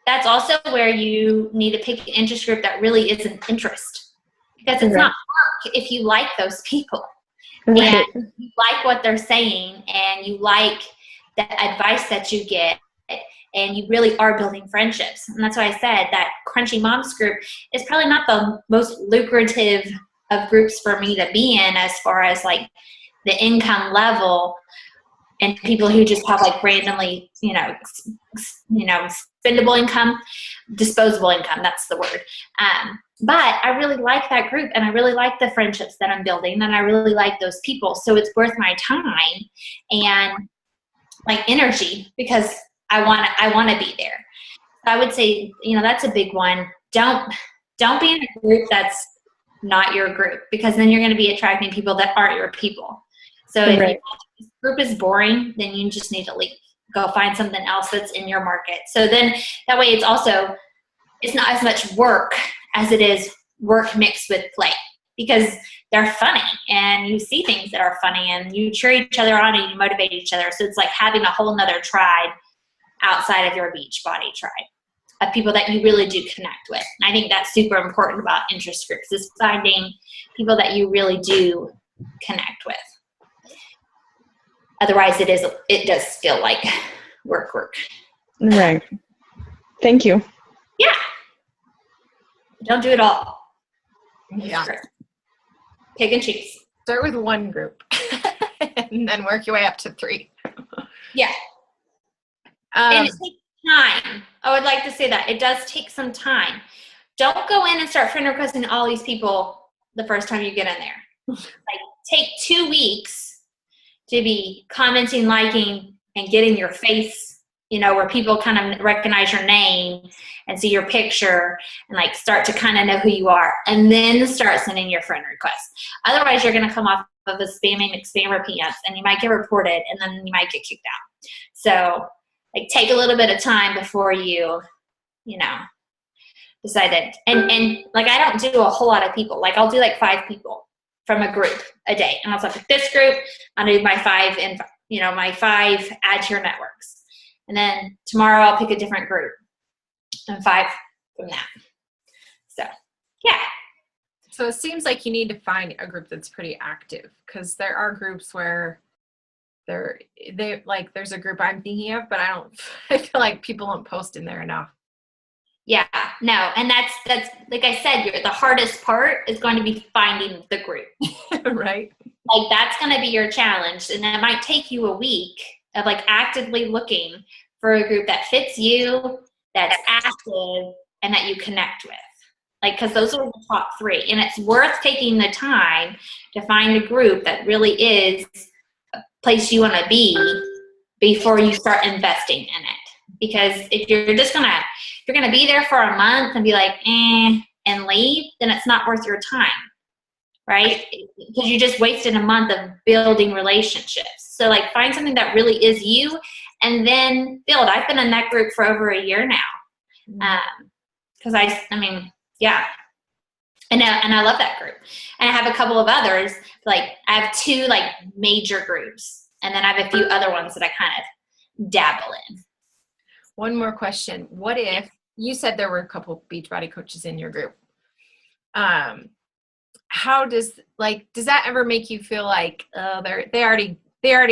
that's also where you need to pick an interest group that really is an interest. Because it's not work if you like those people. Right. And you like what they're saying and you like the advice that you get and you really are building friendships. And that's why I said that Crunchy Moms group is probably not the most lucrative of groups for me to be in as far as like the income level and people who just have like randomly, spendable income, disposable income, that's the word. But I really like that group and I really like the friendships that I'm building and I really like those people. So it's worth my time and like energy because I want to be there. I would say, that's a big one. Don't be in a group that's not your group because then you're going to be attracting people that aren't your people. So if your group is boring, then you just need to leave. Go find something else that's in your market. So then that way it's not as much work as it is work mixed with play because they're funny and you see things that are funny and you cheer each other on and you motivate each other. So it's like having a whole nother tribe outside of your Beachbody tribe of people that you really do connect with. And I think that's super important about interest groups is finding people that you really do connect with. Otherwise it does feel like work. Right. Thank you. Yeah. Don't do it all. Yeah. Pick and choose. Start with one group and then work your way up to 3. Yeah. And it takes time. I would like to say that. It does take some time. Don't go in and start friend requesting all these people the first time you get in there. Like, take 2 weeks to be commenting, liking, and getting your face, where people kind of recognize your name and see your picture and like start to kind of know who you are and then start sending your friend requests. Otherwise, you're going to come off of a spammer pants and you might get reported and then you might get kicked out. So like take a little bit of time before you decide that. And like I don't do a whole lot of people. Like I'll do like 5 people from a group a day. And I'll pick this group, I'll do my 5 and my 5 add to your networks. And then tomorrow I'll pick a different group and 5 from that. So, yeah. So it seems like you need to find a group that's pretty active because there are groups where there's a group I'm thinking of, but I feel like people don't post in there enough. Yeah, no. And that's like I said, the hardest part is going to be finding the group. Right. Like that's going to be your challenge. And that might take you a week of like actively looking for a group that fits you, that's active, and that you connect with. Like, because those are the top 3. And it's worth taking the time to find a group that really is a place you want to be before you start investing in it. Because if you're just going to be there for a month and be like, and leave, then it's not worth your time, right? Because you just wasted a month of building relationships. So like, find something that really is you and then build. I've been in that group for over a year now. Because I mean, yeah. And I love that group. And I have a couple of others, like I have 2 like major groups, and then I have a few other ones that I kind of dabble in. One more question. What if you said there were a couple Beachbody coaches in your group? How does that ever make you feel like, oh, they already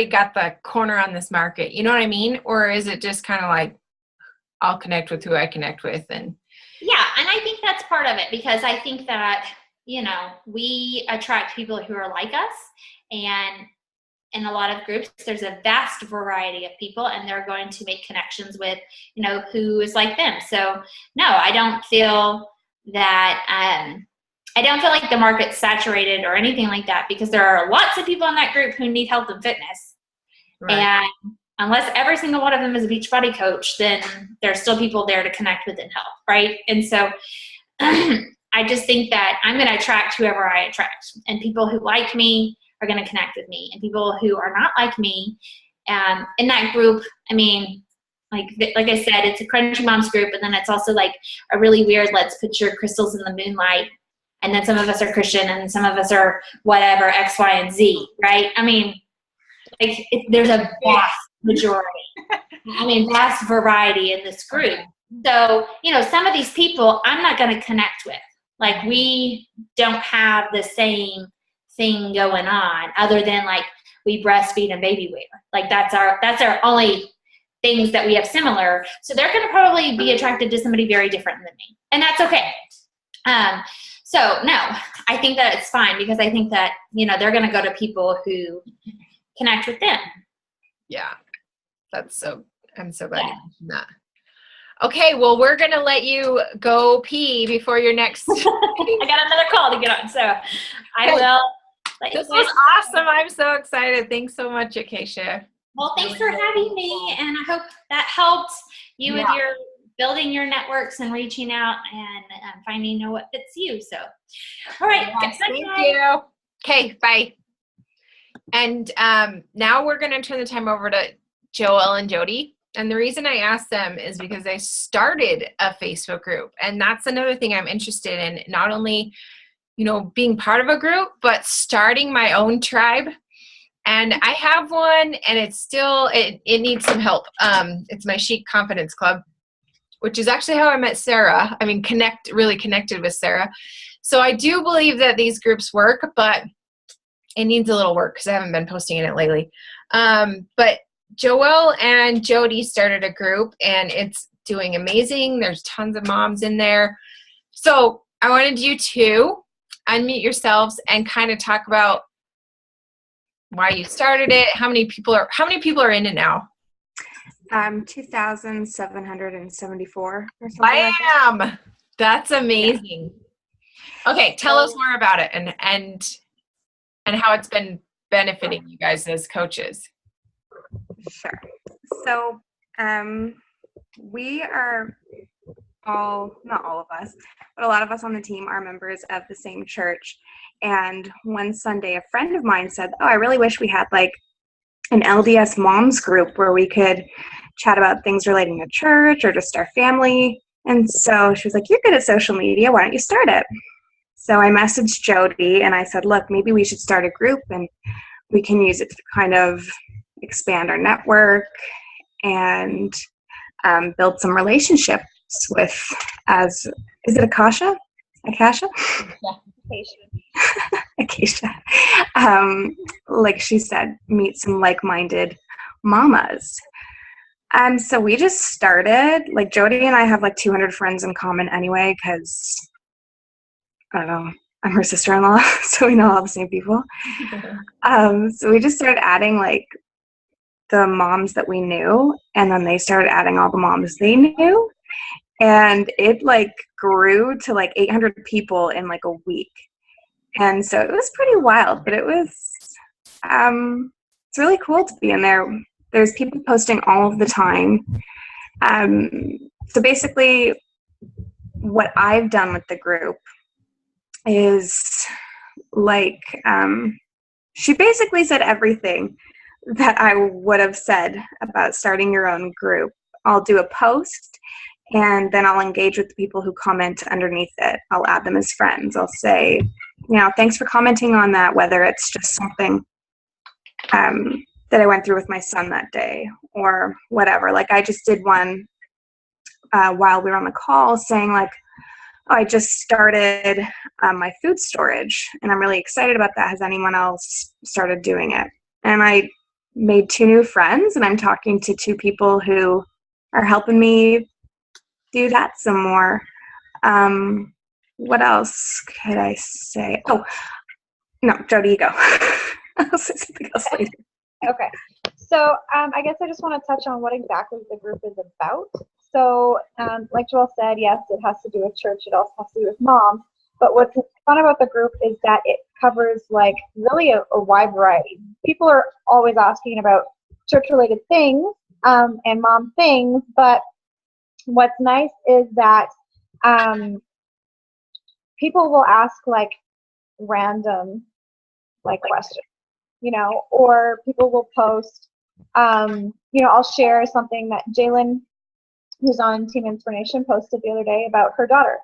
got the corner on this market? You know what I mean? Or is it just kind of like, I'll connect with who I connect with? And yeah, and I think that's part of it, because I think that, we attract people who are like us, and in a lot of groups, there's a vast variety of people, and they're going to make connections with, who is like them. So no, I don't feel that, I don't feel like the market's saturated or anything like that, because there are lots of people in that group who need health and fitness. Right. And unless every single one of them is a Beachbody coach, then there's still people there to connect with and help, right? And so I just think that I'm going to attract whoever I attract, and people who like me are going to connect with me, and people who are not like me, in that group, I mean, like I said, it's a Crunchy Moms group, and then it's also like a really weird, let's put your crystals in the moonlight, and then some of us are Christian, and some of us are whatever, X, Y, and Z, right? I mean, like there's a vast majority. I mean, vast variety in this group. So, some of these people I'm not going to connect with. Like, we don't have the same thing going on, other than like we breastfeed and baby wear. Like that's our only things that we have similar. So they're going to probably be attracted to somebody very different than me, and that's okay. So no, I think that it's fine, because I think that, they're going to go to people who connect with them. Yeah. I'm so glad you mentioned that. Okay, well, we're going to let you go pee before your next. I got another call to get on, so I will. This was awesome. I'm so excited. Thanks so much, Akasha. Well, thanks for having me, and I hope that helped you with your building your networks and reaching out and finding what fits you. So, all right. Yes, thank you. Okay, bye. And now we're going to turn the time over to Joel and Jody. And the reason I asked them is because I started a Facebook group. And that's another thing I'm interested in, not only, being part of a group, but starting my own tribe. And I have one, and it's still, it needs some help. It's my Chic Confidence Club, which is actually how I met Sarah. I mean, really connected with Sarah. So I do believe that these groups work, but it needs a little work because I haven't been posting in it lately. But Joelle and Jody started a group, and it's doing amazing. There's tons of moms in there. So I wanted you to unmute yourselves and kind of talk about why you started it. How many people are in it now? 2,774 or something like that. Bam! That's amazing. Yeah. Okay, tell us more about it and how it's been benefiting you guys as coaches. Sure. So we are all, not all of us, but a lot of us on the team are members of the same church. And one Sunday, a friend of mine said, I really wish we had like an LDS moms group where we could chat about things relating to church or just our family. And so she was like, you're good at social media. Why don't you start it? So I messaged Jody and I said, look, maybe we should start a group and we can use it to kind of expand our network and build some relationships with, is it Akasha? Akasha? Yeah. Akasha. Like she said, meet some like-minded mamas. And so we just started, like Jody and I have like 200 friends in common anyway, because, I don't know, I'm her sister-in-law, so we know all the same people. So we just started adding like the moms that we knew, and then they started adding all the moms they knew. and it like grew to like 800 people in like a week. And so it was pretty wild, but it was it's really cool to be in there. There's people posting all of the time. So basically what I've done with the group is like she basically said everything that I would have said about starting your own group. I'll do a post, and then I'll engage with the people who comment underneath it. I'll add them as friends. I'll say, thanks for commenting on that, whether it's just something that I went through with my son that day or whatever. Like I just did one while we were on the call saying like, oh, I just started my food storage and I'm really excited about that. Has anyone else started doing it? And I made 2 new friends, and I'm talking to 2 people who are helping me do that some more. What else could I say? Oh, no, Jody, you go. I'll say something else later. Okay. So I guess I just want to touch on what exactly the group is about. So like Joelle said, yes, it has to do with church. It also has to do with moms. But what's fun about the group is that it covers like really a wide variety. People are always asking about church-related things and mom things. But what's nice is that people will ask like random like questions, or people will post, I'll share something that Jalen, who's on Team Inspiration, posted the other day about her daughter.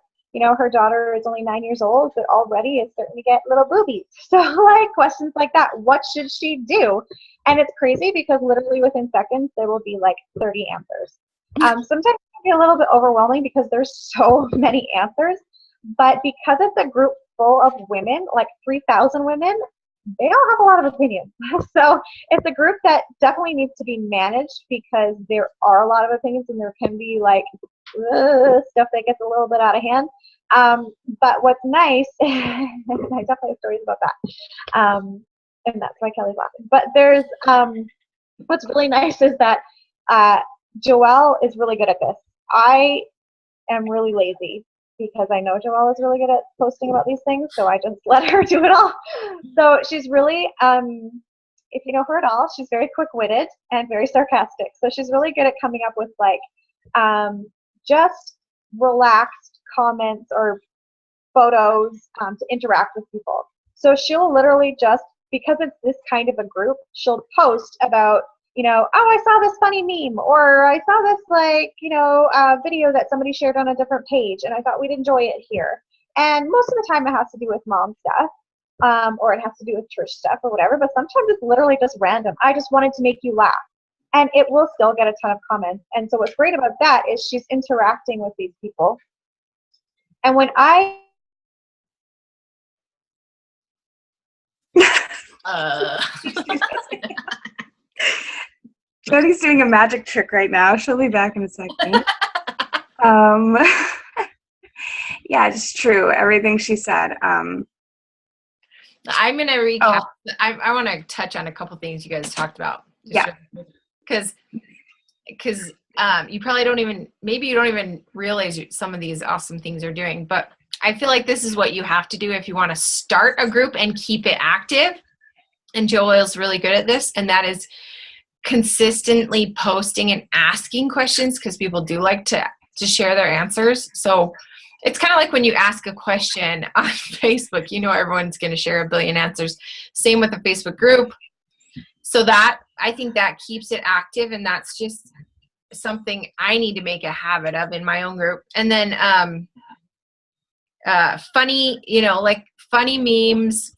Her daughter is only 9 years old, but already is starting to get little boobies. So like questions like that, what should she do? And it's crazy because literally within seconds, there will be like 30 answers. Sometimes it can be a little bit overwhelming because there's so many answers, but because it's a group full of women, like 3,000 women, they all have a lot of opinions. So it's a group that definitely needs to be managed because there are a lot of opinions and there can be like stuff that gets a little bit out of hand. But what's nice, I definitely have stories about that. And that's why Kelly's laughing. But there's, what's really nice is that Joelle is really good at this. I am really lazy because I know Joelle is really good at posting about these things, so I just let her do it all. So she's really, if you know her at all, she's very quick-witted and very sarcastic. So she's really good at coming up with like just relaxed comments or photos to interact with people. So she'll literally just, because it's this kind of a group, she'll post about, oh, I saw this funny meme, or I saw this video that somebody shared on a different page, and I thought we'd enjoy it here. And most of the time it has to do with mom stuff, or it has to do with church stuff or whatever, but sometimes it's literally just random. I just wanted to make you laugh. And it will still get a ton of comments. And so what's great about that is she's interacting with these people. And when Jody's doing a magic trick right now. She'll be back in a second. Yeah, it's true. Everything she said. I'm going to recap. I want to touch on a couple things you guys talked about. Because you probably don't even realize some of these awesome things you're doing. But I feel like this is what you have to do if you want to start a group and keep it active. And Joelle's really good at this, and that is consistently posting and asking questions, because people do like to share their answers. So it's kind of like when you ask a question on Facebook, everyone's going to share a billion answers. Same with a Facebook group. So that, I think that keeps it active, and that's just something I need to make a habit of in my own group. And then funny, like funny memes,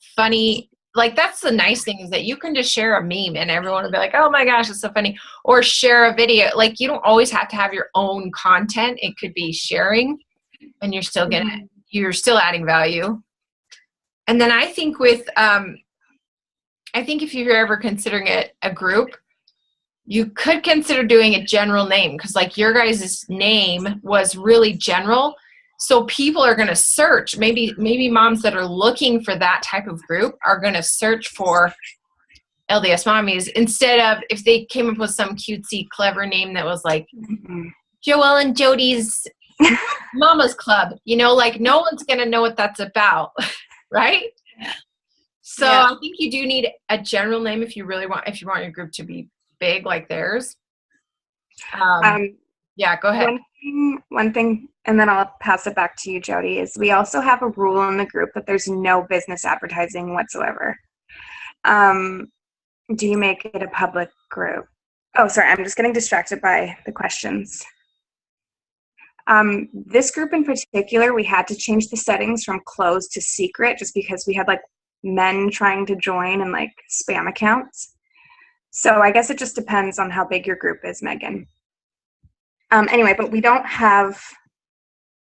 like that's the nice thing, is that you can just share a meme and everyone will be like, oh my gosh, it's so funny. Or share a video. Like you don't always have to have your own content. It could be sharing, and you're still adding value. And then I think if you're ever considering it a group, you could consider doing a general name, because like your guys' name was really general. So people are going to search, maybe moms that are looking for that type of group are going to search for LDS Mommies, instead of if they came up with some cutesy, clever name that was like Joelle and Jody's Mama's Club, like no one's going to know what that's about, right? So I think you do need a general name if you want your group to be big like theirs. Yeah, go ahead. One thing, and then I'll pass it back to you, Jody, is we also have a rule in the group that there's no business advertising whatsoever. Do you make it a public group? Oh, sorry, I'm just getting distracted by the questions. This group in particular, we had to change the settings from closed to secret just because we had like men trying to join and like spam accounts. So I guess it just depends on how big your group is, Megan. Anyway, but we don't have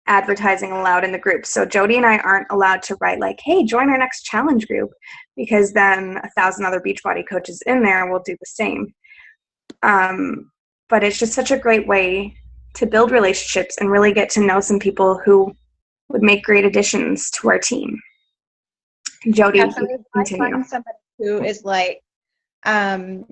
advertising allowed in the group. So Jody and I aren't allowed to write like, hey, join our next challenge group, because then 1,000 other Beachbody coaches in there will do the same. But it's just such a great way to build relationships and really get to know some people who would make great additions to our team. Jody, Yeah, so if I find somebody who is like, I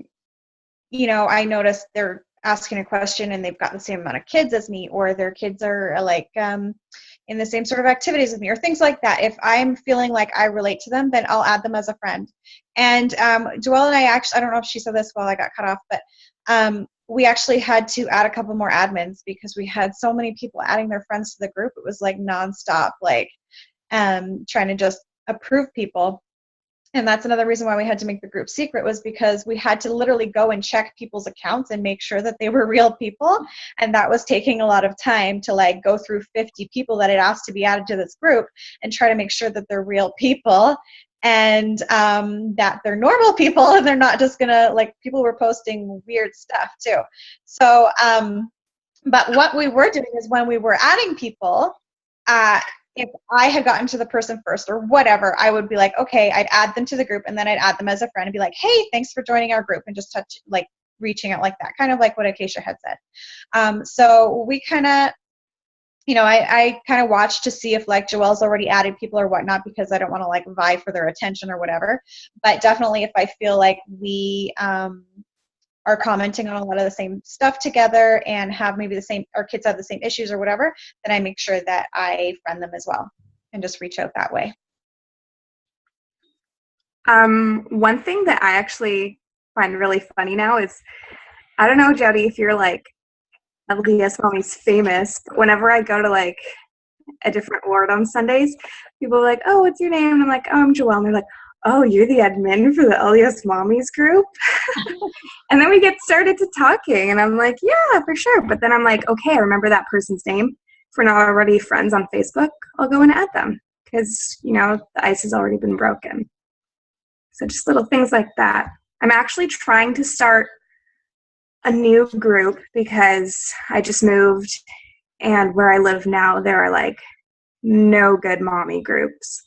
noticed they're asking a question and they've got the same amount of kids as me, or their kids are like in the same sort of activities as me, or things like that. If I'm feeling like I relate to them, then I'll add them as a friend. And Joelle and I don't know if she said this while I got cut off, but we actually had to add a couple more admins because we had so many people adding their friends to the group. It was like nonstop, like trying to just approve people. And that's another reason why we had to make the group secret, was because we had to literally go and check people's accounts and make sure that they were real people. And that was taking a lot of time to like go through 50 people that had asked to be added to this group and try to make sure that they're real people and that they're normal people and they're not just gonna, like, people were posting weird stuff too. So, but what we were doing is when we were adding people, if I had gotten to the person first or whatever, I would be like, okay, I'd add them to the group and then I'd add them as a friend and be like, hey, thanks for joining our group, and just reaching out like that, kind of like what Akasha had said. So we kind of, I kind of watch to see if like Joelle's already added people or whatnot, because I don't want to like vie for their attention or whatever. But definitely if I feel like we are commenting on a lot of the same stuff together and have maybe our kids have the same issues or whatever, then I make sure that I friend them as well and just reach out that way. One thing that I actually find really funny now is, I don't know, Jody, if you're like LDS Mommy's famous, but whenever I go to like a different ward on Sundays, people are like, oh, what's your name? And I'm like, oh, I'm Joelle. And they're like, oh, you're the admin for the LDS Mommies group? And then we get started to talking, and I'm like, yeah, for sure. But then I'm like, okay, I remember that person's name. If we're not already friends on Facebook, I'll go and add them, because, the ice has already been broken. So just little things like that. I'm actually trying to start a new group because I just moved, and where I live now, there are like no good mommy groups.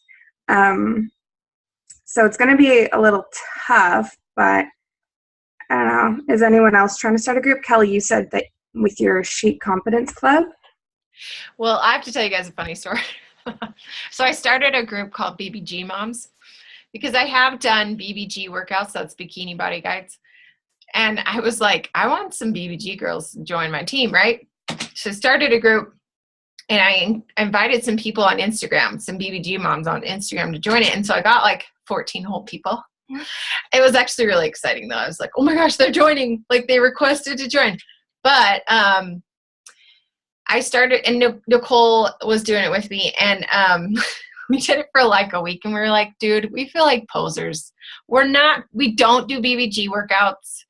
So it's going to be a little tough, but I don't know. Is anyone else trying to start a group? Kelly, you said that with your Sheep Confidence Club. Well, I have to tell you guys a funny story. So I started a group called BBG Moms because I have done BBG workouts, that's Bikini Body Guides. And I was like, I want some BBG girls to join my team, right? So I started a group. And I invited some people on Instagram, some BBG moms on Instagram to join it. And so I got like 14 whole people. It was actually really exciting though. I was like, oh my gosh, they're joining. Like they requested to join. But I started, and Nicole was doing it with me. And we did it for like a week. And we were like, dude, we feel like posers. We don't do BBG workouts.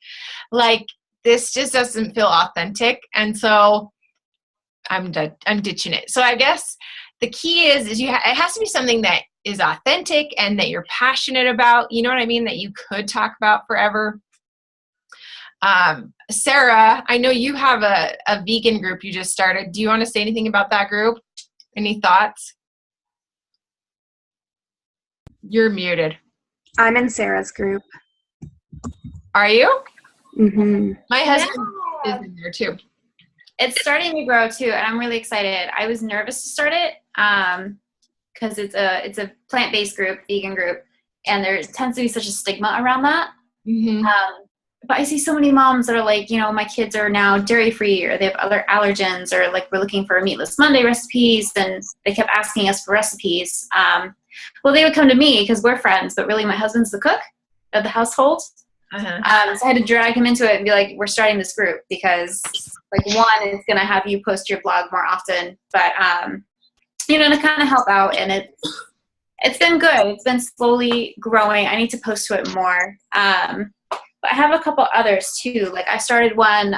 Like this just doesn't feel authentic. And so I'm ditching it. So I guess the key is it has to be something that is authentic and that you're passionate about, you know what I mean, that you could talk about forever. Sarah, I know you have a vegan group you just started. Do you want to say anything about that group? Any thoughts? You're muted. I'm in Sarah's group. Are you? Mm-hmm. My husband is in there too. It's starting to grow too, and I'm really excited. I was nervous to start it because it's a plant-based group, vegan group, and there tends to be such a stigma around that. Mm-hmm. but I see so many moms that are like, you know, my kids are now dairy free, or they have other allergens, or like we're looking for meatless Monday recipes, and they kept asking us for recipes. Well, they would come to me because we're friends, but really my husband's the cook of the household. So I had to drag him into it and be like, we're starting this group because, like, one, it's going to have you post your blog more often, but, you know, to kind of help out. And it's been good. It's been slowly growing. I need to post to it more. But I have a couple others too. Like, I started one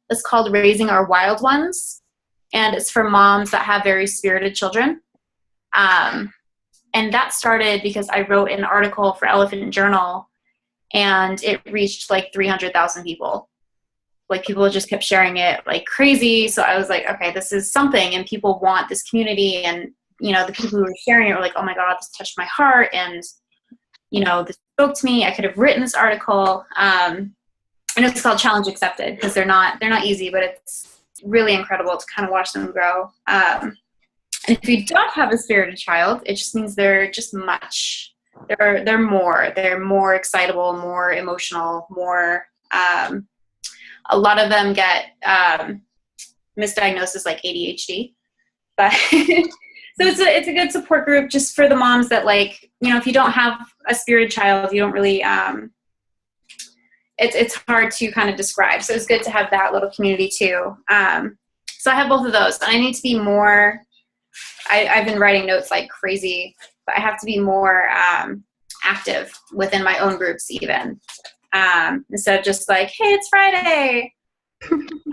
that's called Raising Our Wild Ones, and it's for moms that have very spirited children. And that started because I wrote an article for Elephant Journal, and it reached like 300,000 people. Like, people just kept sharing it like crazy. So I was like, okay, this is something, and people want this community. And, you know, the people who were sharing it were like, oh my God, this touched my heart. And, you know, this spoke to me. I could have written this article. And it's called Challenge Accepted, because they're not easy, but it's really incredible to kind of watch them grow. And if you don't have a spirited child, it just means they're just much. They're more excitable, more emotional, more. A lot of them get misdiagnosis like ADHD, but so it's a good support group just for the moms that, like, you know, if you don't have a spirited child, you don't really. It's hard to kind of describe. So it's good to have that little community too. So I have both of those. I need to be more. I've been writing notes like crazy, but I have to be more active within my own groups even. Instead of just like, hey, it's Friday.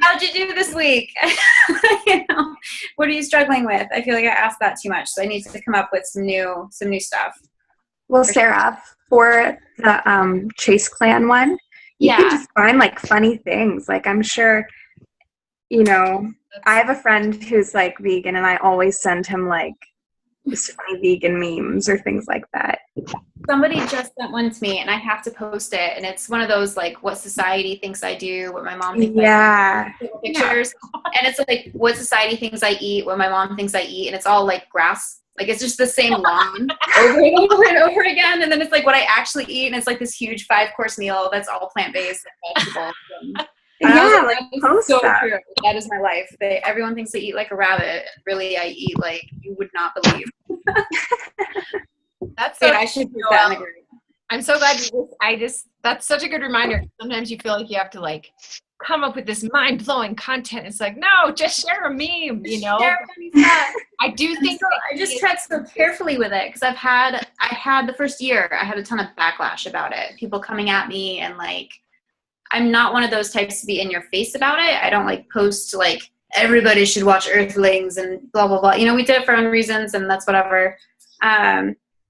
How'd you do this week? You know, what are you struggling with? I feel like I ask that too much. So I need to come up with some new stuff. Well, Sarah, for the Chase Clan one, you can just find like funny things. Like, I'm sure, you know, I have a friend who's like vegan, and I always send him like just funny vegan memes or things like that. Somebody just sent one to me, and I have to post it. And it's one of those like what society thinks I do, what my mom thinks I do, pictures. And it's like what society thinks I eat, what my mom thinks I eat, and it's all like grass. Like, it's just the same lawn over and over and over again. And then it's like what I actually eat, and it's like this huge 5-course meal that's all plant-based and vegetables. Yeah, like post so that. true. That is my life. Everyone thinks they eat like a rabbit. Really, I eat like you would not believe. That's so I should do that in the group. I'm so glad that's such a good reminder. Sometimes you feel like you have to like come up with this mind-blowing content. It's like, no, just share a meme, you know? I do think I just tread so carefully with it, because I had the first year, I had a ton of backlash about it. People coming at me, and like, I'm not one of those types to be in your face about it. I don't like post like everybody should watch Earthlings and blah, blah, blah. You know, we did it for our own reasons, and that's whatever.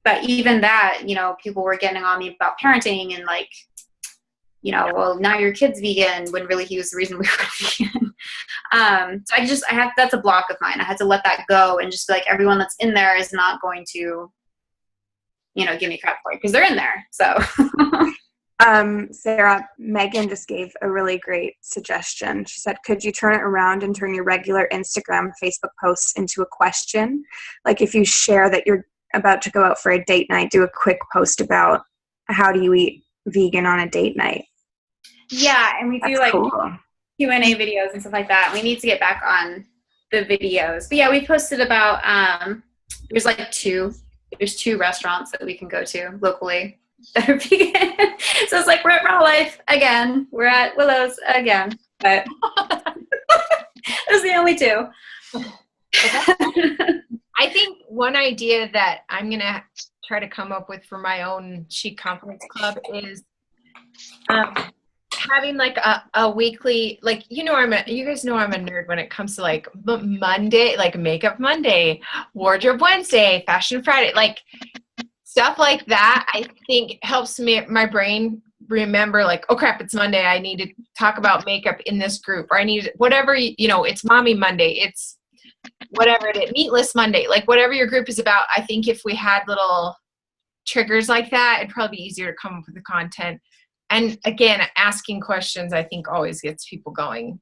But even that, you know, people were getting on me about parenting and like, you know, well, now your kid's vegan, when really he was the reason we were vegan. So that's a block of mine. I had to let that go and just be like, everyone that's in there is not going to, you know, give me crap for it, because they're in there. So. Sarah, Megan just gave a really great suggestion. She said, could you turn it around and turn your regular Instagram, Facebook posts into a question? Like, if you share that you're about to go out for a date night, do a quick post about how do you eat vegan on a date night. Yeah, and we do That's like cool. Q&A videos and stuff like that. We need to get back on the videos. But yeah, we posted about, there's two restaurants that we can go to locally that are vegan. So it's like, we're at Raw Life again. We're at Willow's again. But those are the only two. I think one idea that I'm going to try to come up with for my own Chic Confidence Club is having like a weekly, like, you guys know I'm a nerd when it comes to like Monday, like Makeup Monday, Wardrobe Wednesday, Fashion Friday, like stuff like that. I think helps my brain remember like, oh crap, it's Monday. I need to talk about makeup in this group, or I need whatever, you know, it's Mommy Monday. It's whatever it is, Meatless Monday, like whatever your group is about. I think if we had little triggers like that, it'd probably be easier to come up with the content. And again, asking questions, I think, always gets people going.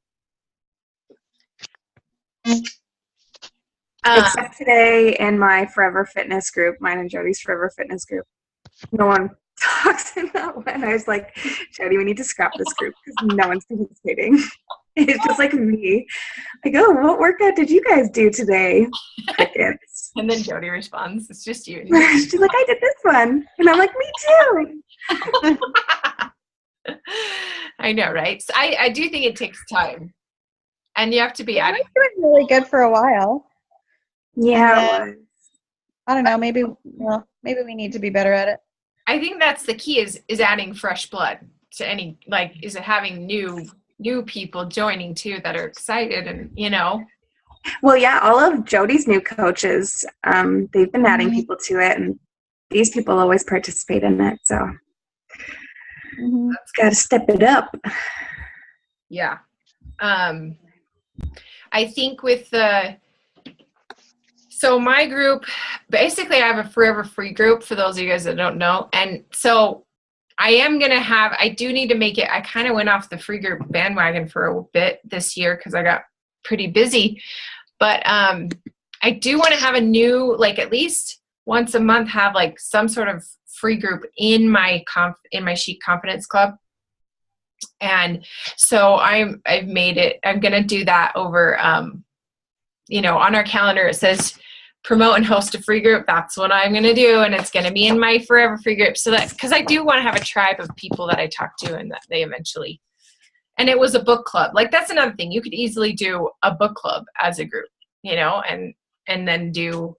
Except today in my Forever Fitness group, mine and Jody's Forever Fitness group, no one talks in that one. I was like, Jody, we need to scrap this group because no one's participating. It's just like me. I go, what workout did you guys do today? Crickets. And then Jody responds, it's just you. She's like, I did this one. And I'm like, me too. I know, right? So I do think it takes time. And you have to be It adding. was doing really good for a while. Yeah, it was. I don't know. Maybe we need to be better at it. I think that's the key is adding fresh blood to any, like, is it having new people joining too that are excited and, you know. Well, yeah, all of Jody's new coaches, they've been adding people to it, and these people always participate in it. So got to step it up. Yeah. I think with so my group, basically I have a forever free group for those of you guys that don't know. And so I do need to make it, I kind of went off the free group bandwagon for a bit this year because I got pretty busy. But I do want to have a new, like at least once a month, have like some sort of free group in my Chic Confidence Club. And so I've made it, I'm going to do that over, you know, on our calendar, it says promote and host a free group. That's what I'm going to do. And it's going to be in my forever free group. So that, because I do want to have a tribe of people that I talk to and that they eventually, and it was a book club. Like that's another thing. You could easily do a book club as a group, you know, and then do,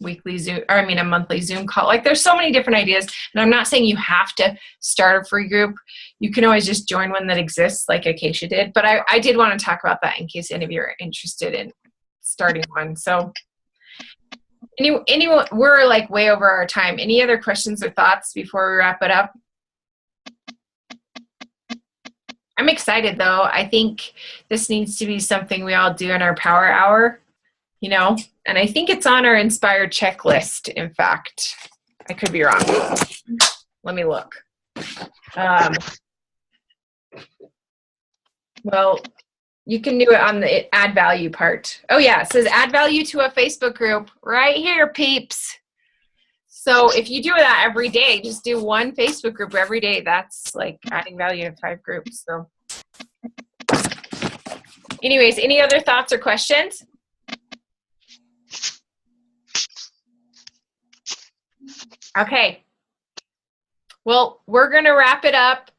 weekly Zoom, or I mean a monthly Zoom call. Like there's so many different ideas. And I'm not saying you have to start a free group. You can always just join one that exists like Akasha did. But I did want to talk about that in case any of you are interested in starting one. So anyone, we're like way over our time. Any other questions or thoughts before we wrap it up? I'm excited though. I think this needs to be something we all do in our power hour, you know, and I think it's on our inspired checklist. In fact, I could be wrong. Let me look. Well, you can do it on the add value part. Oh yeah, it says add value to a Facebook group right here, peeps. So if you do that every day, just do one Facebook group every day. That's like adding value to 5 groups. So anyways, any other thoughts or questions? Okay. Well, we're going to wrap it up.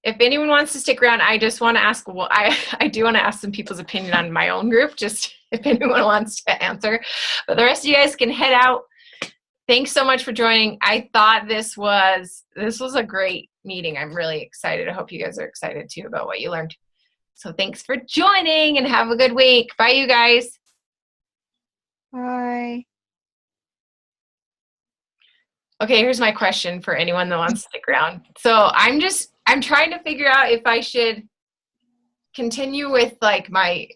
If anyone wants to stick around, I just want to ask, well, I do want to ask some people's opinion on my own group, just if anyone wants to answer. But the rest of you guys can head out. Thanks so much for joining. I thought this was a great meeting. I'm really excited. I hope you guys are excited too about what you learned. So thanks for joining and have a good week. Bye, you guys. Bye. Okay, here's my question for anyone that wants to stick around. So I'm trying to figure out if I should continue with like my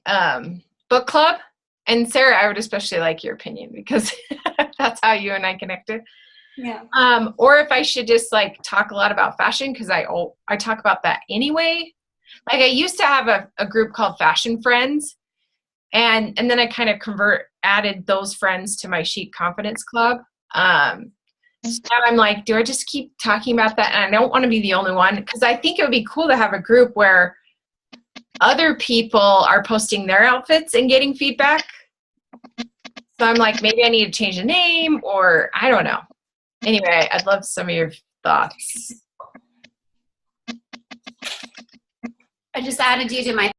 book club. And Sarah, I would especially like your opinion because that's how you and I connected. Yeah. Or if I should just like talk a lot about fashion because I talk about that anyway. Like I used to have a group called Fashion Friends, and then I kind of added those friends to my Chic Confidence Club. So now I'm like, do I just keep talking about that? And I don't want to be the only one because I think it would be cool to have a group where other people are posting their outfits and getting feedback. So I'm like, maybe I need to change the name or I don't know. Anyway, I'd love some of your thoughts. I just added you to my